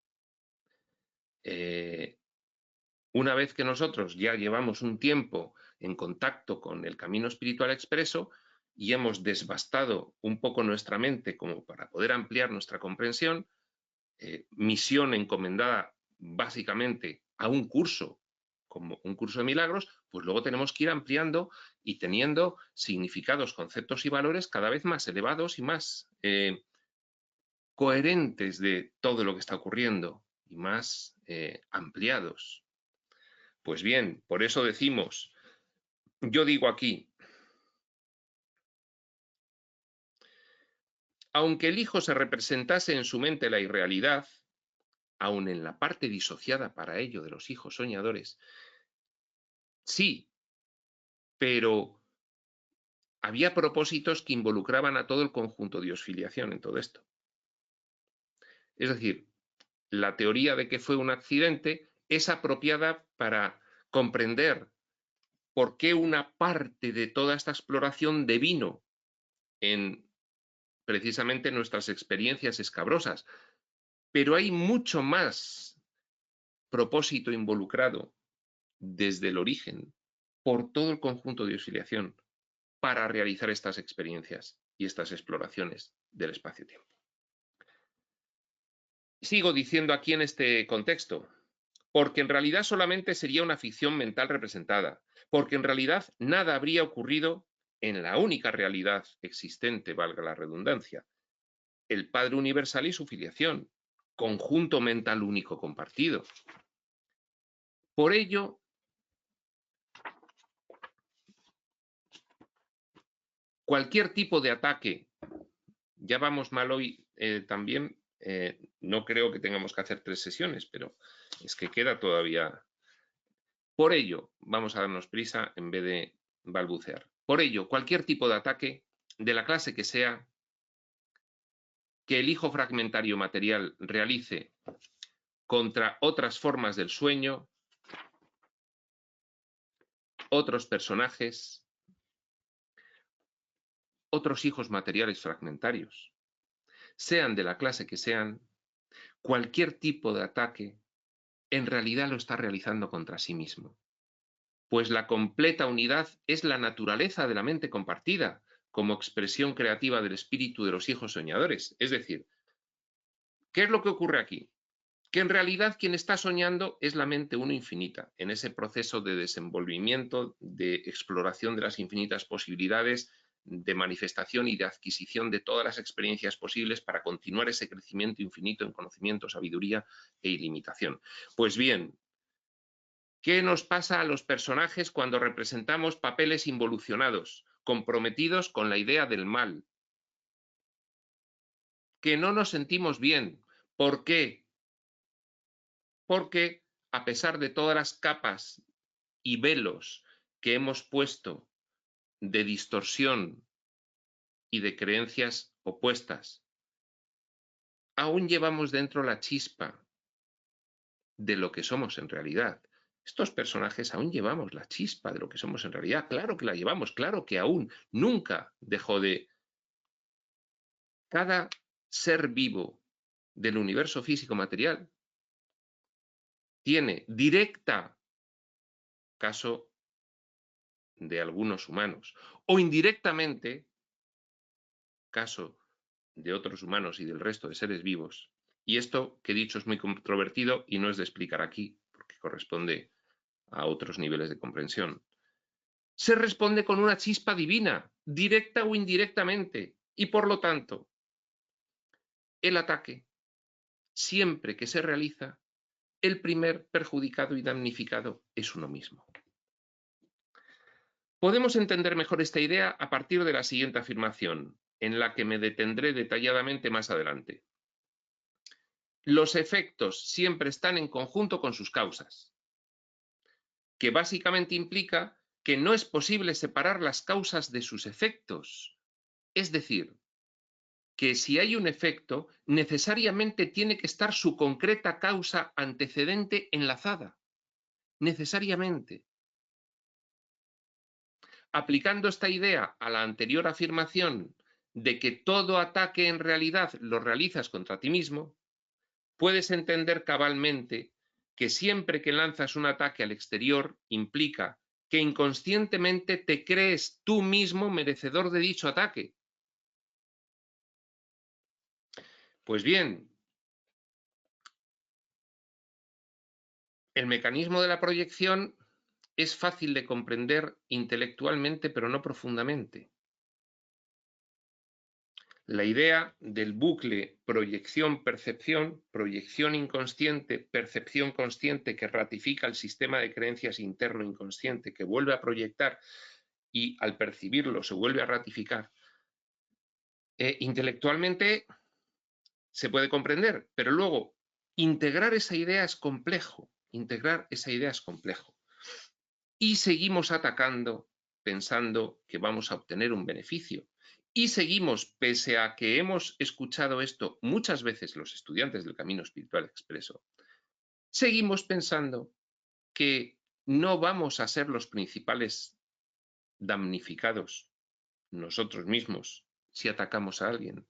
Una vez que nosotros ya llevamos un tiempo en contacto con el camino espiritual expreso y hemos desbastado un poco nuestra mente como para poder ampliar nuestra comprensión, misión encomendada básicamente a un curso, como un curso de milagros, pues luego tenemos que ir ampliando y teniendo significados, conceptos y valores cada vez más elevados y más coherentes de todo lo que está ocurriendo y más ampliados. Pues bien, por eso decimos, yo digo aquí, aunque el hijo se representase en su mente la irrealidad, aun en la parte disociada para ello de los hijos soñadores, sí, pero había propósitos que involucraban a todo el conjunto de osfiliación en todo esto. Es decir, la teoría de que fue un accidente es apropiada para comprender por qué una parte de toda esta exploración devino en precisamente nuestras experiencias escabrosas. Pero hay mucho más propósito involucrado desde el origen por todo el conjunto de oscilación para realizar estas experiencias y estas exploraciones del espacio-tiempo. Sigo diciendo aquí en este contexto, porque en realidad solamente sería una ficción mental representada, porque en realidad nada habría ocurrido en la única realidad existente, valga la redundancia, el Padre Universal y su filiación, conjunto mental único compartido. Por ello, cualquier tipo de ataque, ya vamos mal hoy también, no creo que tengamos que hacer 3 sesiones, pero es que queda todavía. Por ello, vamos a darnos prisa en vez de balbucear. Por ello, cualquier tipo de ataque, de la clase que sea, que el hijo fragmentario material realice contra otras formas del sueño, otros personajes, otros hijos materiales fragmentarios, sean de la clase que sean, cualquier tipo de ataque en realidad lo está realizando contra sí mismo. Pues la completa unidad es la naturaleza de la mente compartida, como expresión creativa del espíritu de los hijos soñadores. Es decir, ¿qué es lo que ocurre aquí? Que en realidad quien está soñando es la mente uno infinita, en ese proceso de desenvolvimiento, de exploración de las infinitas posibilidades, de manifestación y de adquisición de todas las experiencias posibles para continuar ese crecimiento infinito en conocimiento, sabiduría e ilimitación. Pues bien, ¿qué nos pasa a los personajes cuando representamos papeles involucionados, comprometidos con la idea del mal? Que no nos sentimos bien. ¿Por qué? Porque, a pesar de todas las capas y velos que hemos puesto de distorsión y de creencias opuestas, aún llevamos dentro la chispa de lo que somos en realidad. Estos personajes aún llevamos la chispa de lo que somos en realidad. Claro que la llevamos, claro que aún nunca dejó de... Cada ser vivo del universo físico material tiene directa, caso de algunos humanos, o indirectamente, caso de otros humanos y del resto de seres vivos. Y esto que he dicho es muy controvertido y no es de explicar aquí, porque corresponde a otros niveles de comprensión. Se responde con una chispa divina, directa o indirectamente, y por lo tanto, el ataque, siempre que se realiza, el primer perjudicado y damnificado es uno mismo. Podemos entender mejor esta idea a partir de la siguiente afirmación, en la que me detendré detalladamente más adelante. Los efectos siempre están en conjunto con sus causas. que básicamente implica que no es posible separar las causas de sus efectos. Es decir, que si hay un efecto, necesariamente tiene que estar su concreta causa antecedente enlazada. Necesariamente. Aplicando esta idea a la anterior afirmación de que todo ataque en realidad lo realizas contra ti mismo, puedes entender cabalmente que siempre que lanzas un ataque al exterior implica que inconscientemente te crees tú mismo merecedor de dicho ataque. Pues bien, el mecanismo de la proyección es fácil de comprender intelectualmente, pero no profundamente. La idea del bucle proyección-percepción, proyección inconsciente, percepción consciente que ratifica el sistema de creencias interno inconsciente, que vuelve a proyectar y al percibirlo se vuelve a ratificar. Intelectualmente se puede comprender, pero luego integrar esa idea es complejo, Y seguimos atacando pensando que vamos a obtener un beneficio. Y seguimos, pese a que hemos escuchado esto muchas veces los estudiantes del Camino Espiritual Expreso, seguimos pensando que no vamos a ser los principales damnificados nosotros mismos si atacamos a alguien.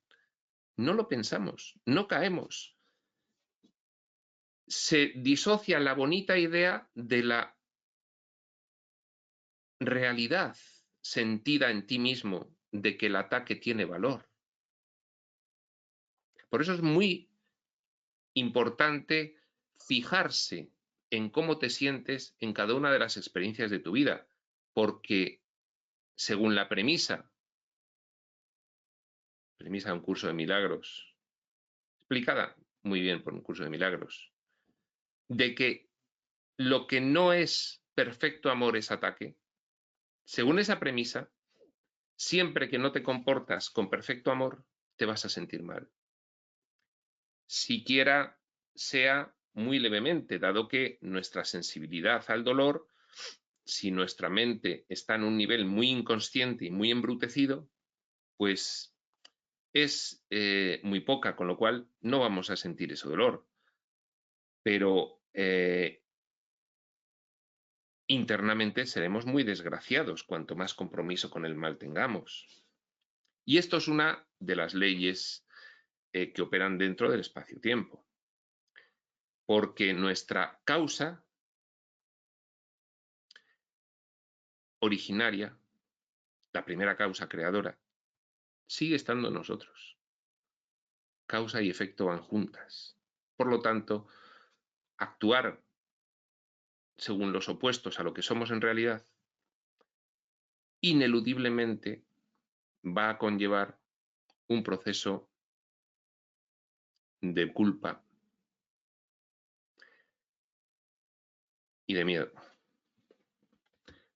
No lo pensamos, no caemos. Se disocia la bonita idea de la realidad sentida en ti mismo de que el ataque tiene valor. Por eso es muy importante fijarse en cómo te sientes en cada una de las experiencias de tu vida, porque según la premisa de un curso de milagros, explicada muy bien por un curso de milagros, de que lo que no es perfecto amor es ataque, según esa premisa, siempre que no te comportas con perfecto amor, te vas a sentir mal. Siquiera sea muy levemente, dado que nuestra sensibilidad al dolor, si nuestra mente está en un nivel muy inconsciente y muy embrutecido, pues es muy poca, con lo cual no vamos a sentir ese dolor. Pero internamente seremos muy desgraciados cuanto más compromiso con el mal tengamos. Y esto es una de las leyes que operan dentro del espacio-tiempo. Porque nuestra causa originaria, la primera causa creadora, sigue estando en nosotros. Causa y efecto van juntas. Por lo tanto, actuar según los opuestos a lo que somos en realidad, ineludiblemente va a conllevar un proceso de culpa y de miedo,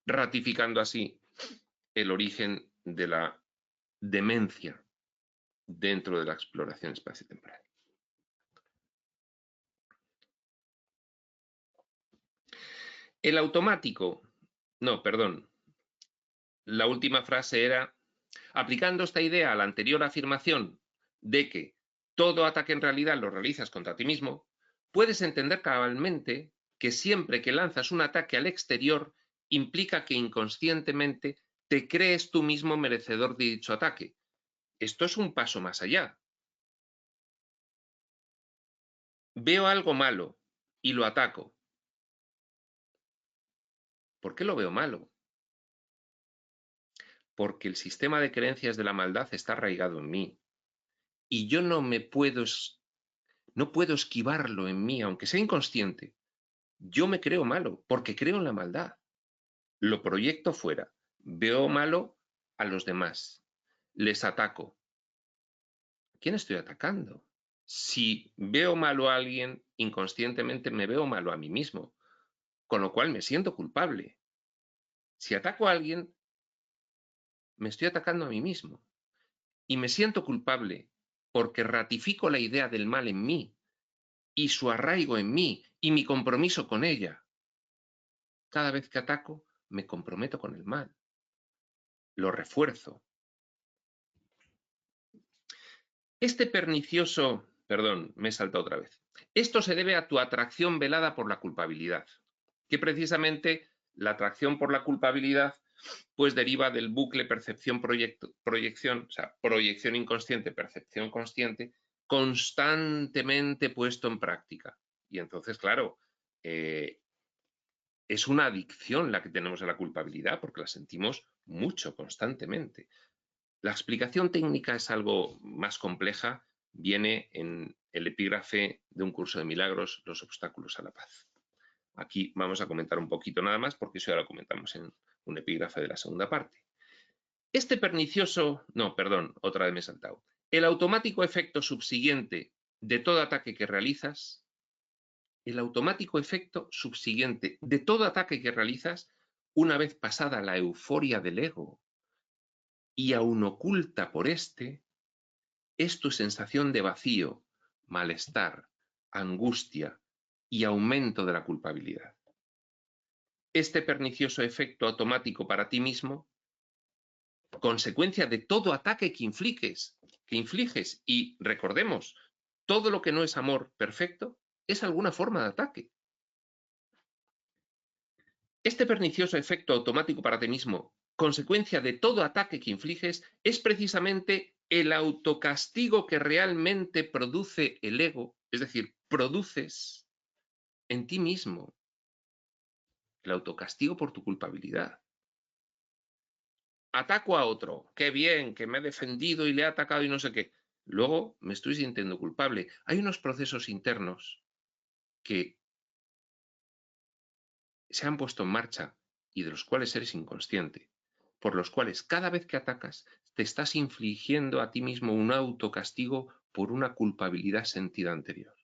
ratificando así el origen de la demencia dentro de la exploración espaciotemporal. El automático, no, perdón, la última frase era, aplicando esta idea a la anterior afirmación de que todo ataque en realidad lo realizas contra ti mismo, puedes entender cabalmente que siempre que lanzas un ataque al exterior implica que inconscientemente te crees tú mismo merecedor de dicho ataque. Esto es un paso más allá. Veo algo malo y lo ataco. ¿Por qué lo veo malo? Porque el sistema de creencias de la maldad está arraigado en mí y yo no puedo esquivarlo en mí, aunque sea inconsciente. Yo me creo malo porque creo en la maldad. Lo proyecto fuera. Veo malo a los demás. Les ataco. ¿A quién estoy atacando? Si veo malo a alguien, inconscientemente me veo malo a mí mismo, con lo cual me siento culpable. Si ataco a alguien, me estoy atacando a mí mismo. Y me siento culpable porque ratifico la idea del mal en mí y su arraigo en mí y mi compromiso con ella. cada vez que ataco, me comprometo con el mal. Lo refuerzo. Este pernicioso... Perdón, me he saltado otra vez. Esto se debe a tu atracción velada por la culpabilidad, que precisamente la atracción por la culpabilidad pues deriva del bucle percepción-proyección, o sea, proyección inconsciente, percepción consciente, constantemente puesto en práctica. Y entonces, claro, es una adicción la que tenemos a la culpabilidad, porque la sentimos mucho, constantemente. La explicación técnica es algo más compleja, viene en el epígrafe de un curso de milagros, Los obstáculos a la paz. Aquí vamos a comentar un poquito nada más, porque eso ya lo comentamos en un epígrafe de la segunda parte. Este pernicioso... No, perdón, otra vez me he saltado. El automático efecto subsiguiente de todo ataque que realizas, una vez pasada la euforia del ego y aún oculta por este, es tu sensación de vacío, malestar, angustia y aumento de la culpabilidad. Este pernicioso efecto automático para ti mismo, consecuencia de todo ataque que infliges, y recordemos, todo lo que no es amor perfecto es alguna forma de ataque. Este pernicioso efecto automático para ti mismo, consecuencia de todo ataque que infliges, es precisamente el autocastigo que realmente produce el ego, es decir, produces en ti mismo el autocastigo por tu culpabilidad. Ataco a otro, qué bien, que me he defendido y le he atacado y no sé qué. Luego me estoy sintiendo culpable. Hay unos procesos internos que se han puesto en marcha y de los cuales eres inconsciente, por los cuales cada vez que atacas te estás infligiendo a ti mismo un autocastigo por una culpabilidad sentida anterior.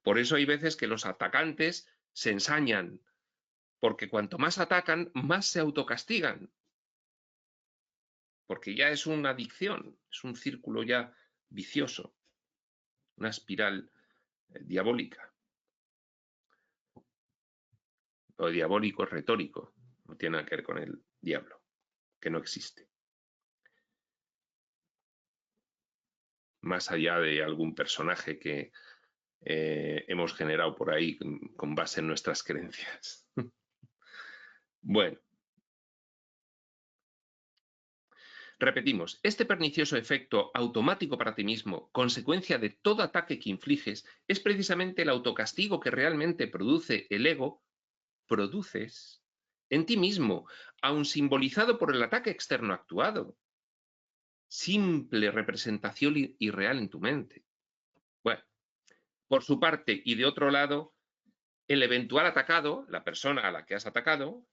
Por eso hay veces que los atacantes se ensañan, porque cuanto más atacan, más se autocastigan, porque ya es una adicción, es un círculo ya vicioso, una espiral diabólica. Lo diabólico es retórico, no tiene nada que ver con el diablo, que no existe. Más allá de algún personaje que hemos generado por ahí con base en nuestras creencias. Bueno. Repetimos, este pernicioso efecto automático para ti mismo, consecuencia de todo ataque que infliges, es precisamente el autocastigo que realmente produce el ego, produces en ti mismo, aun simbolizado por el ataque externo actuado. Simple representación irreal en tu mente. Bueno, por su parte y de otro lado, el eventual atacado, la persona a la que has atacado,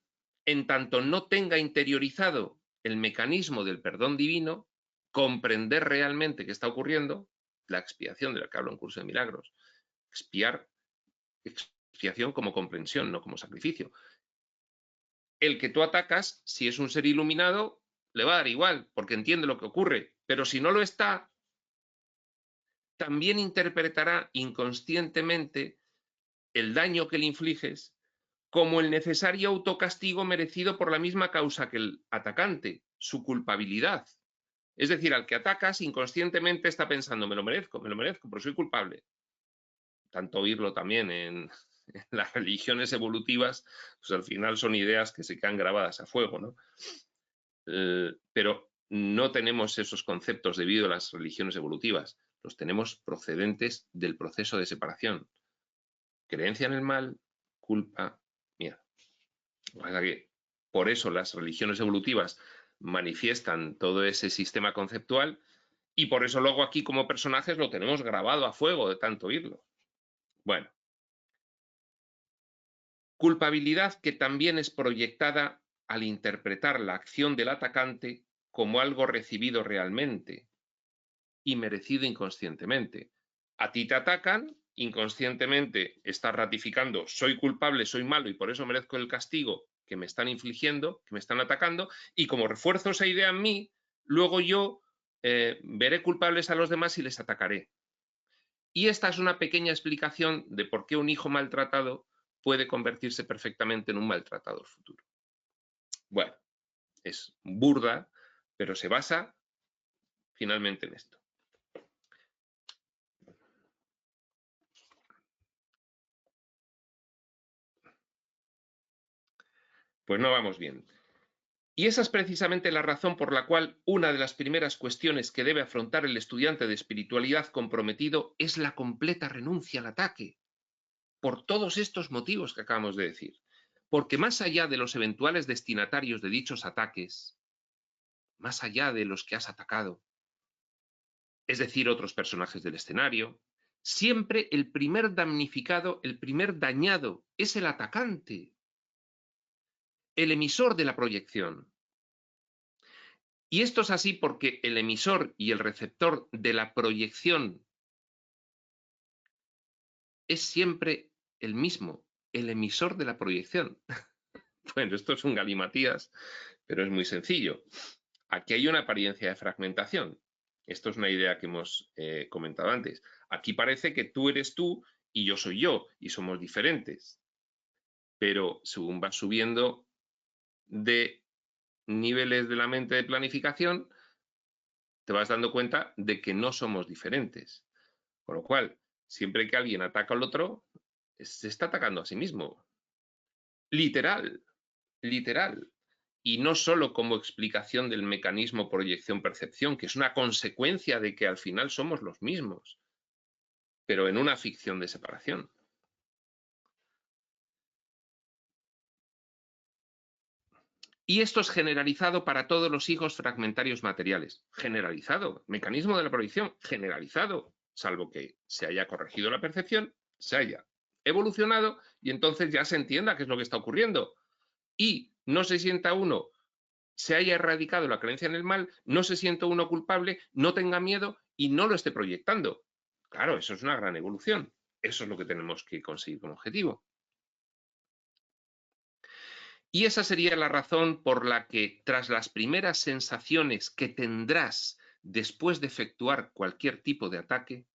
en tanto no tenga interiorizado el mecanismo del perdón divino, comprender realmente qué está ocurriendo, la expiación de la que hablo en Curso de Milagros, expiación como comprensión, no como sacrificio. El que tú atacas, si es un ser iluminado, le va a dar igual, porque entiende lo que ocurre, pero si no lo está, también interpretará inconscientemente el daño que le infliges como el necesario autocastigo merecido por la misma causa que el atacante, su culpabilidad. Es decir, al que atacas inconscientemente está pensando, me lo merezco, porque soy culpable. Tanto oírlo también en las religiones evolutivas, pues al final son ideas que se quedan grabadas a fuego, ¿no? Pero no tenemos esos conceptos debido a las religiones evolutivas, los tenemos procedentes del proceso de separación. Creencia en el mal, culpa, miedo. Por eso las religiones evolutivas manifiestan todo ese sistema conceptual y por eso luego aquí como personajes lo tenemos grabado a fuego de tanto oírlo. Bueno. Culpabilidad que también es proyectada al interpretar la acción del atacante como algo recibido realmente y merecido inconscientemente. A ti te atacan, inconscientemente estás ratificando, soy culpable, soy malo y por eso merezco el castigo que me están infligiendo, que me están atacando, y como refuerzo esa idea en mí, luego yo veré culpables a los demás y les atacaré. Y esta es una pequeña explicación de por qué un hijo maltratado puede convertirse perfectamente en un maltratador futuro. Bueno, es burda, pero se basa finalmente en esto. Pues no vamos bien. Y esa es precisamente la razón por la cual una de las primeras cuestiones que debe afrontar el estudiante de espiritualidad comprometido es la completa renuncia al ataque, por todos estos motivos que acabamos de decir. Porque más allá de los eventuales destinatarios de dichos ataques, más allá de los que has atacado, es decir, otros personajes del escenario, siempre el primer damnificado, el primer dañado, es el atacante, el emisor de la proyección. Y esto es así porque el emisor y el receptor de la proyección es siempre el mismo, el emisor de la proyección. Bueno, esto es un galimatías, pero es muy sencillo. Aquí hay una apariencia de fragmentación. Esto es una idea que hemos comentado antes. Aquí parece que tú eres tú y yo soy yo, y somos diferentes. Pero según vas subiendo de niveles de la mente de planificación, te vas dando cuenta de que no somos diferentes. Con lo cual, siempre que alguien ataca al otro, se está atacando a sí mismo. Literal, literal. Y no solo como explicación del mecanismo proyección-percepción, que es una consecuencia de que al final somos los mismos, pero en una ficción de separación. Y esto es generalizado para todos los hijos fragmentarios materiales. Generalizado. Mecanismo de la proyección, generalizado. Salvo que se haya corregido la percepción, se haya evolucionado y entonces ya se entienda qué es lo que está ocurriendo. Y no se sienta uno, se haya erradicado la creencia en el mal, no se sienta uno culpable, no tenga miedo y no lo esté proyectando. Claro, eso es una gran evolución. Eso es lo que tenemos que conseguir como objetivo. Y esa sería la razón por la que, tras las primeras sensaciones que tendrás después de efectuar cualquier tipo de ataque,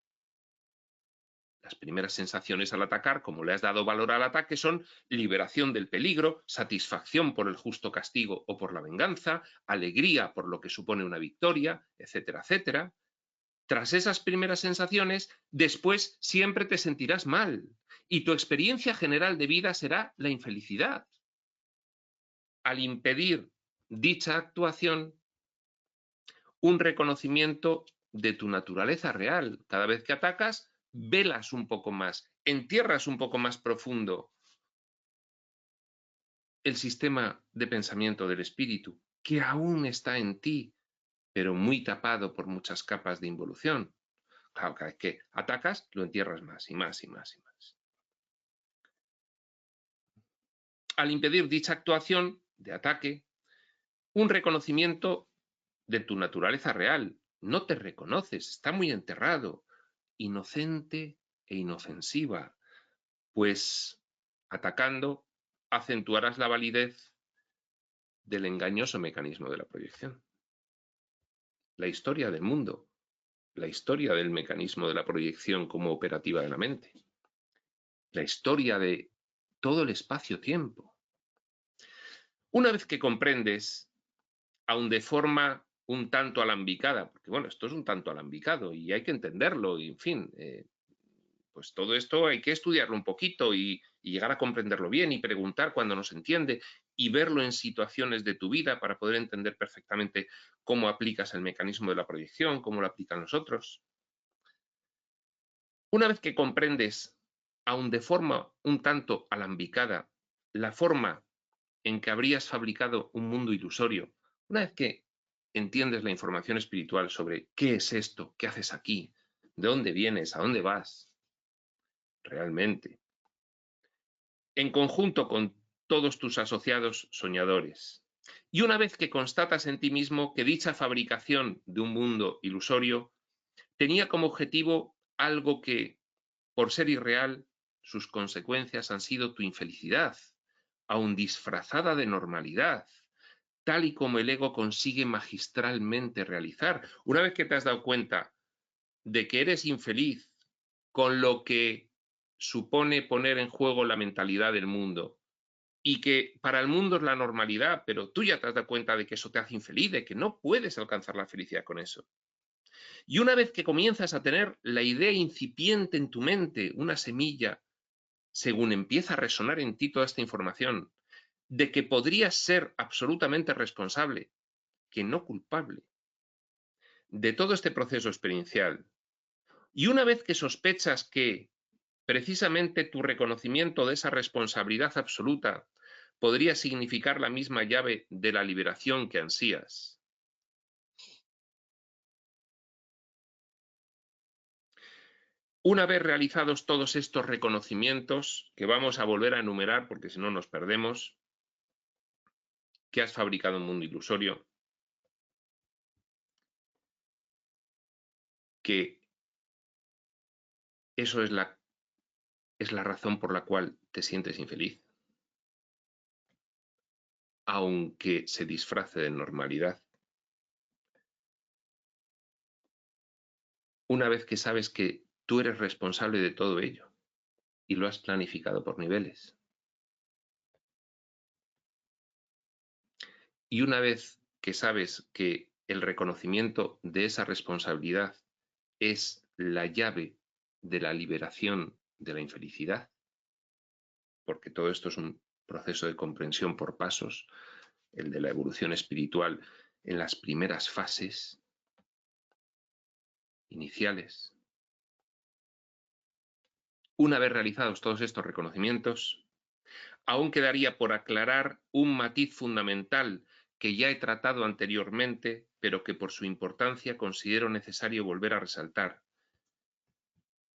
las primeras sensaciones al atacar, como le has dado valor al ataque, son liberación del peligro, satisfacción por el justo castigo o por la venganza, alegría por lo que supone una victoria, etcétera, etcétera. Tras esas primeras sensaciones, después siempre te sentirás mal y tu experiencia general de vida será la infelicidad. Al impedir dicha actuación, un reconocimiento de tu naturaleza real. Cada vez que atacas, velas un poco más, entierras un poco más profundo el sistema de pensamiento del espíritu, que aún está en ti, pero muy tapado por muchas capas de involución. Claro, cada vez que atacas, lo entierras más y más y más y más. Al impedir dicha actuación de ataque, un reconocimiento de tu naturaleza real. No te reconoces, está muy enterrado, inocente e inofensiva, pues atacando acentuarás la validez del engañoso mecanismo de la proyección. La historia del mundo, la historia del mecanismo de la proyección como operativa de la mente, la historia de todo el espacio-tiempo. Una vez que comprendes, aun de forma un tanto alambicada, porque bueno, esto es un tanto alambicado y hay que entenderlo, y en fin, pues todo esto hay que estudiarlo un poquito y llegar a comprenderlo bien y preguntar cuando no se entiende y verlo en situaciones de tu vida para poder entender perfectamente cómo aplicas el mecanismo de la proyección, cómo lo aplican los otros. Una vez que comprendes, aun de forma un tanto alambicada, la forma en que habrías fabricado un mundo ilusorio, una vez que entiendes la información espiritual sobre qué es esto, qué haces aquí, de dónde vienes, a dónde vas, realmente, en conjunto con todos tus asociados soñadores. Y una vez que constatas en ti mismo que dicha fabricación de un mundo ilusorio tenía como objetivo algo que, por ser irreal, sus consecuencias han sido tu infelicidad, aun disfrazada de normalidad, tal y como el ego consigue magistralmente realizar. Una vez que te has dado cuenta de que eres infeliz con lo que supone poner en juego la mentalidad del mundo y que para el mundo es la normalidad, pero tú ya te has dado cuenta de que eso te hace infeliz, de que no puedes alcanzar la felicidad con eso. Y una vez que comienzas a tener la idea incipiente en tu mente, una semilla, según empieza a resonar en ti toda esta información, de que podrías ser absolutamente responsable, que no culpable, de todo este proceso experiencial, y una vez que sospechas que precisamente tu reconocimiento de esa responsabilidad absoluta podría significar la misma llave de la liberación que ansías, una vez realizados todos estos reconocimientos, que vamos a volver a enumerar porque si no nos perdemos, que has fabricado un mundo ilusorio, que eso es la razón por la cual te sientes infeliz, aunque se disfrace de normalidad. Una vez que sabes que tú eres responsable de todo ello y lo has planificado por niveles. Y una vez que sabes que el reconocimiento de esa responsabilidad es la llave de la liberación de la infelicidad, porque todo esto es un proceso de comprensión por pasos, el de la evolución espiritual en las primeras fases iniciales. Una vez realizados todos estos reconocimientos, aún quedaría por aclarar un matiz fundamental que ya he tratado anteriormente, pero que por su importancia considero necesario volver a resaltar.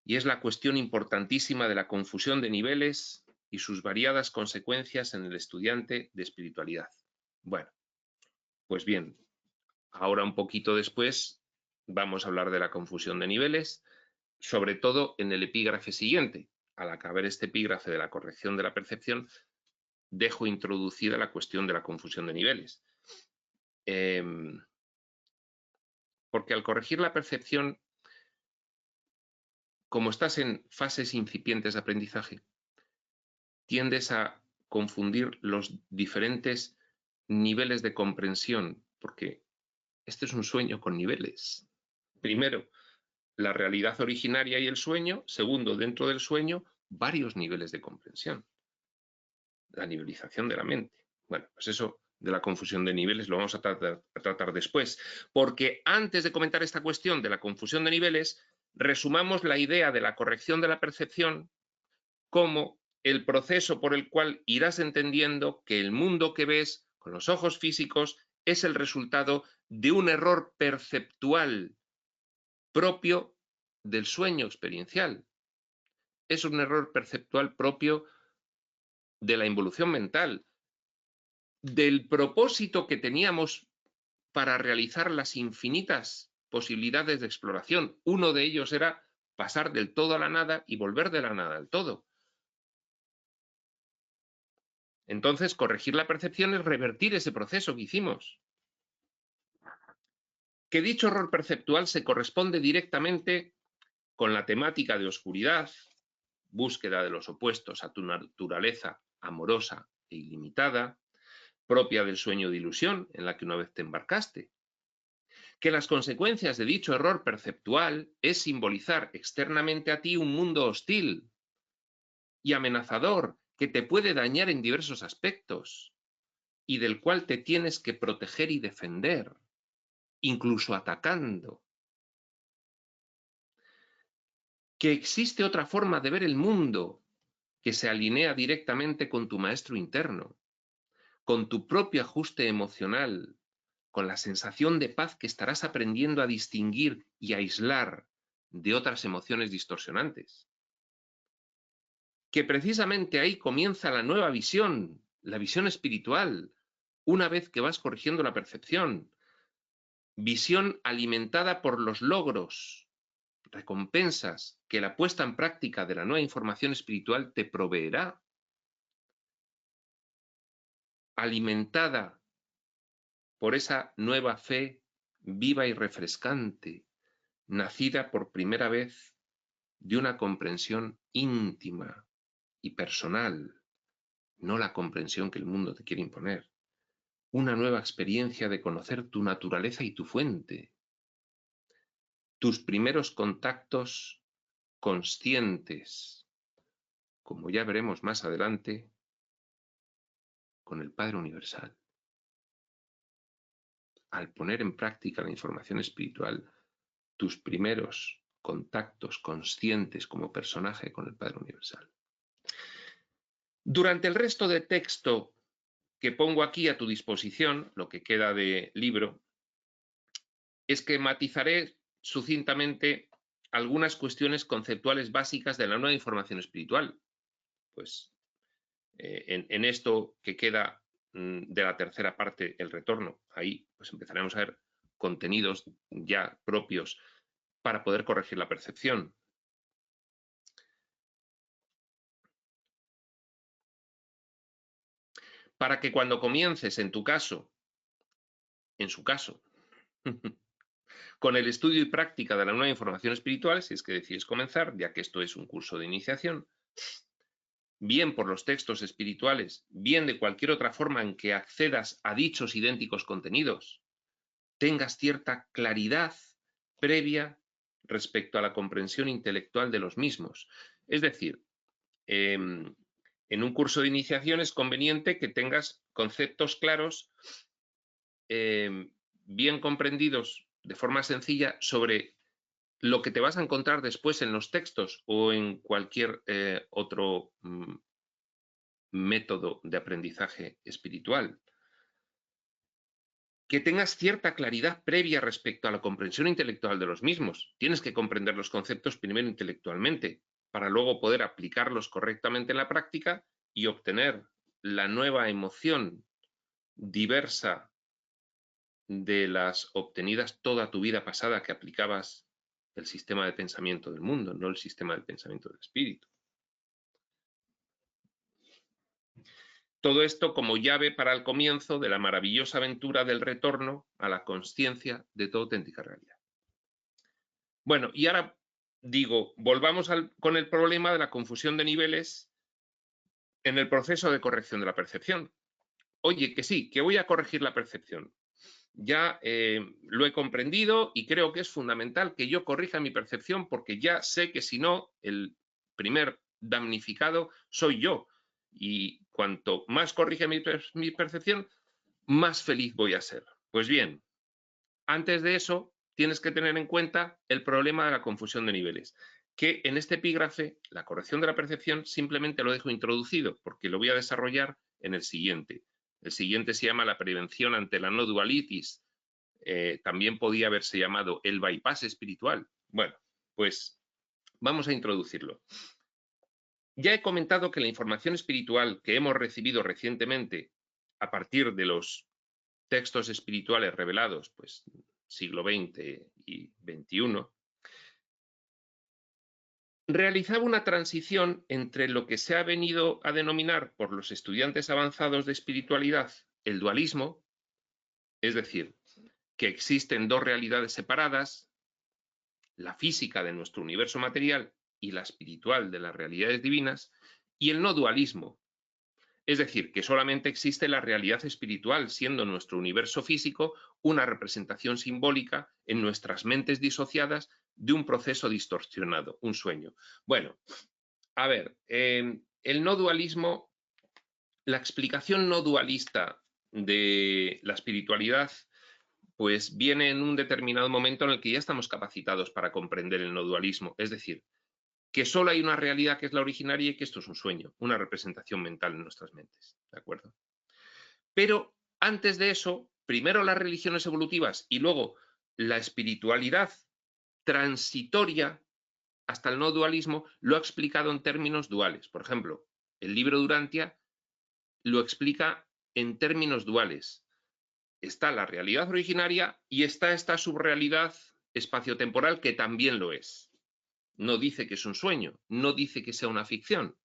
Y es la cuestión importantísima de la confusión de niveles y sus variadas consecuencias en el estudiante de espiritualidad. Bueno, pues bien, ahora un poquito después vamos a hablar de la confusión de niveles, sobre todo en el epígrafe siguiente. Al acabar este epígrafe de la corrección de la percepción, dejo introducida la cuestión de la confusión de niveles. Porque al corregir la percepción, como estás en fases incipientes de aprendizaje, tiendes a confundir los diferentes niveles de comprensión, porque este es un sueño con niveles. Primero, la realidad originaria y el sueño. Segundo, dentro del sueño, varios niveles de comprensión. La nivelización de la mente. Bueno, pues eso de la confusión de niveles lo vamos a tratar después, porque antes de comentar esta cuestión de la confusión de niveles, resumamos la idea de la corrección de la percepción como el proceso por el cual irás entendiendo que el mundo que ves con los ojos físicos es el resultado de un error perceptual propio del sueño experiencial. Es un error perceptual propio de la involución mental, del propósito que teníamos para realizar las infinitas posibilidades de exploración. Uno de ellos era pasar del todo a la nada y volver de la nada al todo. Entonces, corregir la percepción es revertir ese proceso que hicimos. Que dicho error perceptual se corresponde directamente con la temática de oscuridad, búsqueda de los opuestos a tu naturaleza amorosa e ilimitada, propia del sueño de ilusión en la que una vez te embarcaste. Que las consecuencias de dicho error perceptual es simbolizar externamente a ti un mundo hostil y amenazador que te puede dañar en diversos aspectos y del cual te tienes que proteger y defender, incluso atacando. Que existe otra forma de ver el mundo que se alinea directamente con tu maestro interno, con tu propio ajuste emocional, con la sensación de paz que estarás aprendiendo a distinguir y a aislar de otras emociones distorsionantes. Que precisamente ahí comienza la nueva visión, la visión espiritual, una vez que vas corrigiendo la percepción. Visión alimentada por los logros, recompensas que la puesta en práctica de la nueva información espiritual te proveerá. Alimentada por esa nueva fe viva y refrescante, nacida por primera vez de una comprensión íntima y personal, no la comprensión que el mundo te quiere imponer. Una nueva experiencia de conocer tu naturaleza y tu fuente. Tus primeros contactos conscientes, como ya veremos más adelante, con el Padre Universal. Al poner en práctica la información espiritual, tus primeros contactos conscientes como personaje con el Padre Universal. Durante el resto de texto que pongo aquí a tu disposición, lo que queda de libro, esquematizaré sucintamente algunas cuestiones conceptuales básicas de la nueva información espiritual. Pues en esto que queda de la tercera parte, el retorno, ahí pues empezaremos a ver contenidos ya propios para poder corregir la percepción. Para que cuando comiences, en tu caso, en su caso, con el estudio y práctica de la nueva información espiritual, si es que decides comenzar, ya que esto es un curso de iniciación, bien por los textos espirituales, bien de cualquier otra forma en que accedas a dichos idénticos contenidos, tengas cierta claridad previa respecto a la comprensión intelectual de los mismos. Es decir, en un curso de iniciación es conveniente que tengas conceptos claros, bien comprendidos de forma sencilla sobre lo que te vas a encontrar después en los textos o en cualquier otro método de aprendizaje espiritual. Que tengas cierta claridad previa respecto a la comprensión intelectual de los mismos. Tienes que comprender los conceptos primero intelectualmente, para luego poder aplicarlos correctamente en la práctica y obtener la nueva emoción diversa de las obtenidas toda tu vida pasada que aplicabas el sistema de pensamiento del mundo, no el sistema de pensamiento del espíritu. Todo esto como llave para el comienzo de la maravillosa aventura del retorno a la consciencia de toda auténtica realidad. Bueno, y ahora digo, volvamos con el problema de la confusión de niveles en el proceso de corrección de la percepción. Oye, que sí, que voy a corregir la percepción. Ya lo he comprendido y creo que es fundamental que yo corrija mi percepción porque ya sé que si no, el primer damnificado soy yo. Y cuanto más corrige mi percepción, más feliz voy a ser. Pues bien, antes de eso, tienes que tener en cuenta el problema de la confusión de niveles, que en este epígrafe, la corrección de la percepción, simplemente lo dejo introducido, porque lo voy a desarrollar en el siguiente. El siguiente se llama la prevención ante la no dualitis. También podía haberse llamado el bypass espiritual. Bueno, pues vamos a introducirlo. Ya he comentado que la información espiritual que hemos recibido recientemente a partir de los textos espirituales revelados, pues siglo XX y XXI, realizaba una transición entre lo que se ha venido a denominar por los estudiantes avanzados de espiritualidad el dualismo, es decir, que existen dos realidades separadas, la física de nuestro universo material y la espiritual de las realidades divinas, y el no dualismo, es decir, que solamente existe la realidad espiritual, siendo nuestro universo físico una representación simbólica en nuestras mentes disociadas de un proceso distorsionado, un sueño. Bueno, a ver, el no dualismo, la explicación no dualista de la espiritualidad, pues viene en un determinado momento en el que ya estamos capacitados para comprender el no dualismo, es decir, que solo hay una realidad que es la originaria y que esto es un sueño, una representación mental en nuestras mentes, ¿de acuerdo? Pero antes de eso, primero las religiones evolutivas y luego la espiritualidad transitoria hasta el no dualismo lo ha explicado en términos duales. Por ejemplo, el libro Durantia lo explica en términos duales. Está la realidad originaria y está esta subrealidad espaciotemporal que también lo es. No dice que es un sueño, no dice que sea una ficción,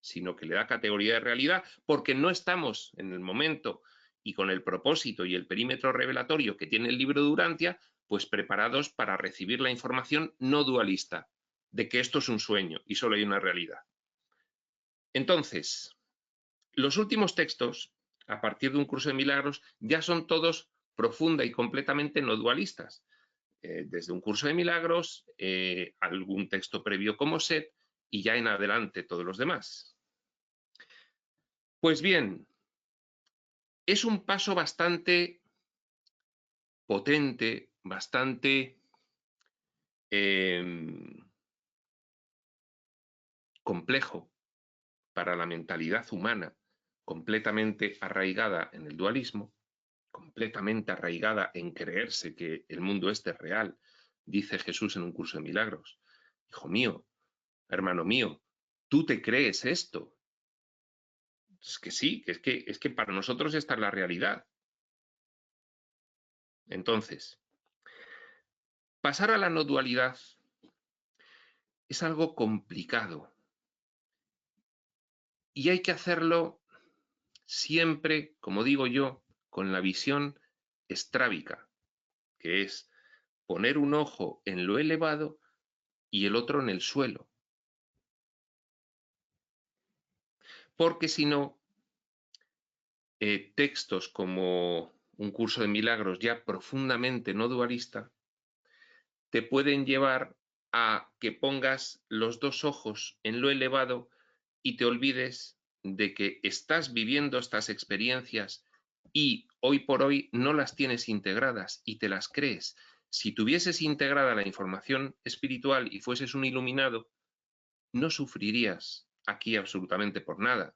sino que le da categoría de realidad porque no estamos en el momento y con el propósito y el perímetro revelatorio que tiene el libro Durantia, pues preparados para recibir la información no dualista. de que esto es un sueño y solo hay una realidad. Entonces, los últimos textos, a partir de un curso de milagros, ya son todos profunda y completamente no dualistas. Desde un curso de milagros, algún texto previo como Set y ya en adelante todos los demás. Pues bien, es un paso bastante potente, bastante complejo para la mentalidad humana, completamente arraigada en el dualismo, completamente arraigada en creerse que el mundo este es real, dice Jesús en un curso de milagros. Hijo mío, hermano mío, ¿tú te crees esto? Es que sí, es que para nosotros esta es la realidad. Entonces, pasar a la no dualidad es algo complicado y hay que hacerlo siempre, como digo yo, con la visión estrábica, que es poner un ojo en lo elevado y el otro en el suelo. Porque si no, textos como un curso de milagros ya profundamente no dualista te pueden llevar a que pongas los dos ojos en lo elevado y te olvides de que estás viviendo estas experiencias y hoy por hoy no las tienes integradas y te las crees. Si tuvieses integrada la información espiritual y fueses un iluminado, no sufrirías aquí absolutamente por nada.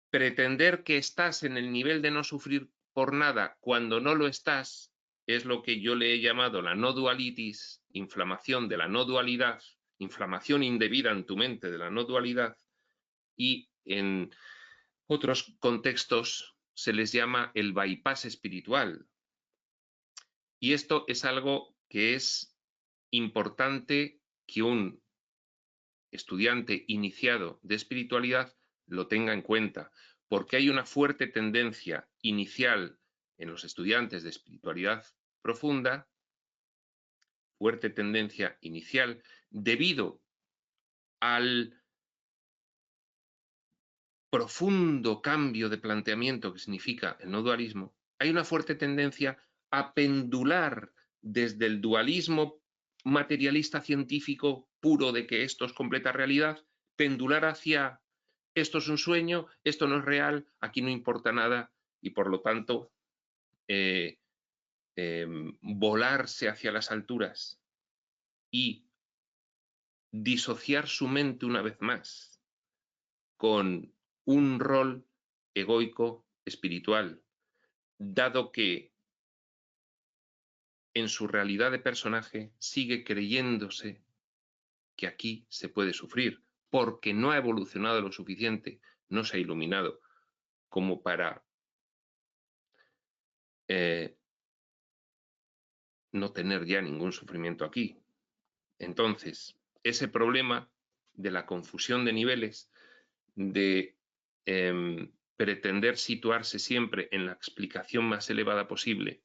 Pretender que estás en el nivel de no sufrir por nada cuando no lo estás es lo que yo le he llamado la no dualitis, inflamación de la no dualidad, inflamación indebida en tu mente de la no dualidad, y en otros contextos se les llama el bypass espiritual. Y esto es algo que es importante que un estudiante iniciado de espiritualidad lo tenga en cuenta, porque hay una fuerte tendencia inicial en los estudiantes de espiritualidad profunda, fuerte tendencia inicial, debido al profundo cambio de planteamiento que significa el no dualismo, hay una fuerte tendencia a pendular desde el dualismo materialista científico puro de que esto es completa realidad, pendular hacia esto es un sueño, esto no es real, aquí no importa nada y por lo tanto volarse hacia las alturas y disociar su mente una vez más con un rol egoico espiritual, dado que en su realidad de personaje sigue creyéndose que aquí se puede sufrir, porque no ha evolucionado lo suficiente, no se ha iluminado como para no tener ya ningún sufrimiento aquí. Entonces, ese problema de la confusión de niveles, de pretender situarse siempre en la explicación más elevada posible,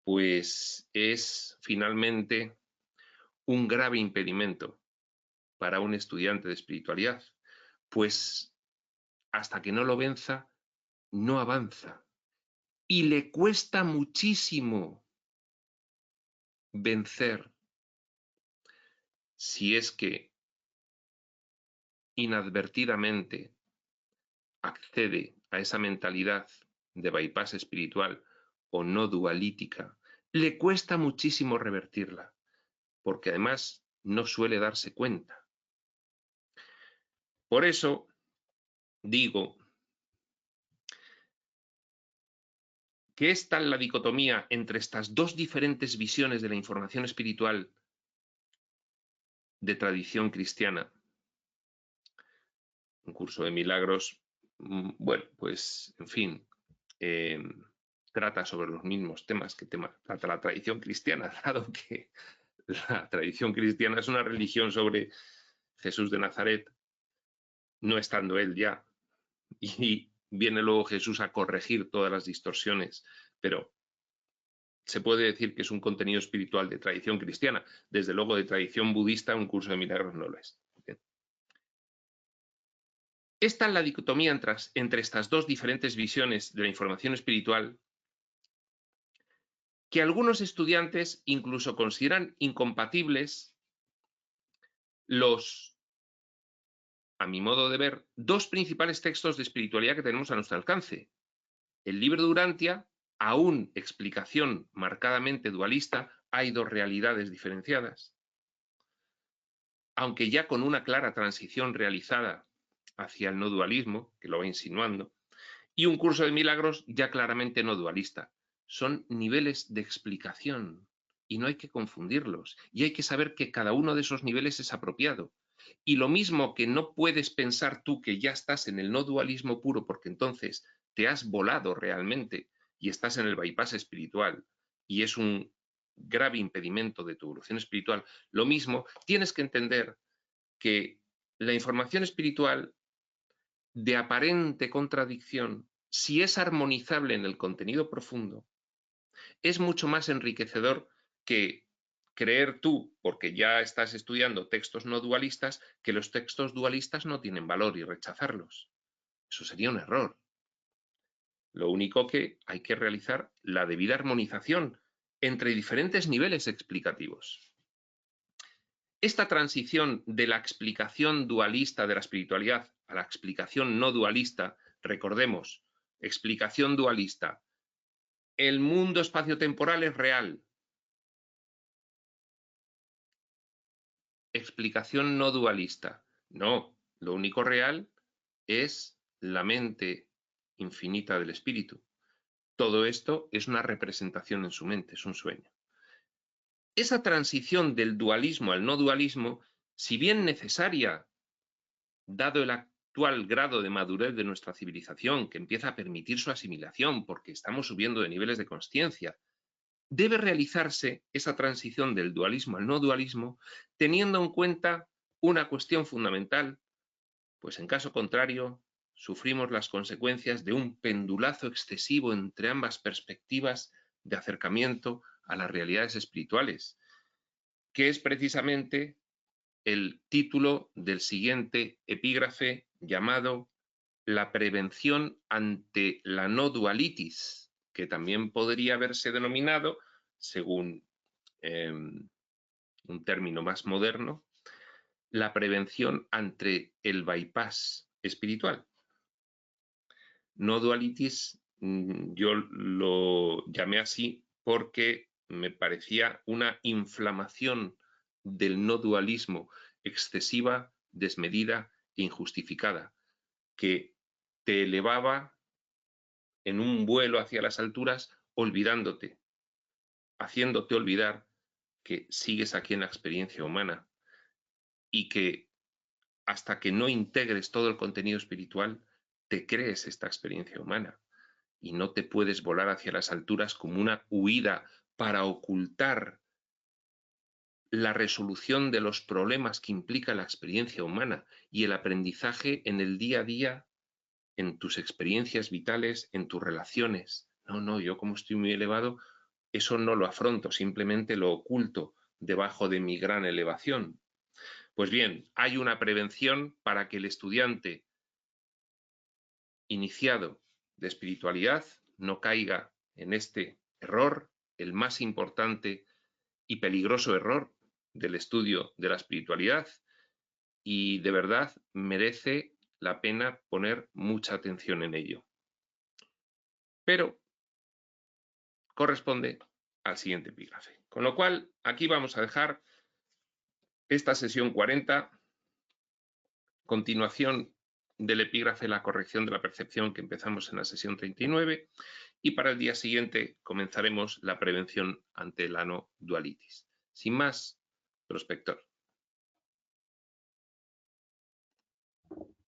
pues es finalmente un grave impedimento para un estudiante de espiritualidad, pues hasta que no lo venza, no avanza. Y le cuesta muchísimo vencer si es que inadvertidamente accede a esa mentalidad de bypass espiritual o no dualítica, le cuesta muchísimo revertirla, porque además no suele darse cuenta. Por eso digo que es tal la dicotomía entre estas dos diferentes visiones de la información espiritual de tradición cristiana. Un curso de milagros, bueno, pues, en fin, trata sobre los mismos temas que trata la tradición cristiana, dado que la tradición cristiana es una religión sobre Jesús de Nazaret, no estando él ya, y viene luego Jesús a corregir todas las distorsiones, pero se puede decir que es un contenido espiritual de tradición cristiana. Desde luego, de tradición budista, un curso de milagros no lo es. Bien. Esta es la dicotomía entre estas dos diferentes visiones de la información espiritual que algunos estudiantes incluso consideran incompatibles a mi modo de ver, dos principales textos de espiritualidad que tenemos a nuestro alcance. El libro de Urantia, aún explicación marcadamente dualista, hay dos realidades diferenciadas, aunque ya con una clara transición realizada hacia el no dualismo, que lo va insinuando, y un curso de milagros ya claramente no dualista. Son niveles de explicación y no hay que confundirlos, y hay que saber que cada uno de esos niveles es apropiado. Y lo mismo que no puedes pensar tú que ya estás en el no dualismo puro porque entonces te has volado realmente y estás en el bypass espiritual y es un grave impedimento de tu evolución espiritual, lo mismo tienes que entender que la información espiritual de aparente contradicción, si es armonizable en el contenido profundo, es mucho más enriquecedor que creer tú, porque ya estás estudiando textos no dualistas, que los textos dualistas no tienen valor y rechazarlos. Eso sería un error. Lo único que hay que realizar la debida armonización entre diferentes niveles explicativos. Esta transición de la explicación dualista de la espiritualidad a la explicación no dualista, recordemos, explicación dualista, el mundo espaciotemporal es real. Explicación no dualista. No, lo único real es la mente infinita del espíritu. Todo esto es una representación en su mente, es un sueño. Esa transición del dualismo al no dualismo, si bien necesaria, dado el actual grado de madurez de nuestra civilización, que empieza a permitir su asimilación porque estamos subiendo de niveles de consciencia, debe realizarse esa transición del dualismo al no dualismo teniendo en cuenta una cuestión fundamental, pues en caso contrario sufrimos las consecuencias de un pendulazo excesivo entre ambas perspectivas de acercamiento a las realidades espirituales, que es precisamente el título del siguiente epígrafe llamado La prevención ante la no dualitis, que también podría haberse denominado, según un término más moderno, la prevención ante el bypass espiritual. No dualitis, yo lo llamé así porque me parecía una inflamación del no dualismo excesiva, desmedida e injustificada, que te elevaba en un vuelo hacia las alturas olvidándote, haciéndote olvidar que sigues aquí en la experiencia humana y que hasta que no integres todo el contenido espiritual, te crees esta experiencia humana y no te puedes volar hacia las alturas como una huida para ocultar la resolución de los problemas que implica la experiencia humana y el aprendizaje en el día a día, en tus experiencias vitales, en tus relaciones. No, yo como estoy muy elevado, eso no lo afronto, simplemente lo oculto debajo de mi gran elevación. Pues bien, hay una prevención para que el estudiante iniciado de espiritualidad no caiga en este error, el más importante y peligroso error del estudio de la espiritualidad, y de verdad merece la pena poner mucha atención en ello. Pero corresponde al siguiente epígrafe. Con lo cual, aquí vamos a dejar esta sesión 40, continuación del epígrafe La corrección de la percepción que empezamos en la sesión 39, y para el día siguiente comenzaremos la prevención ante la no dualitis. Sin más, prospector.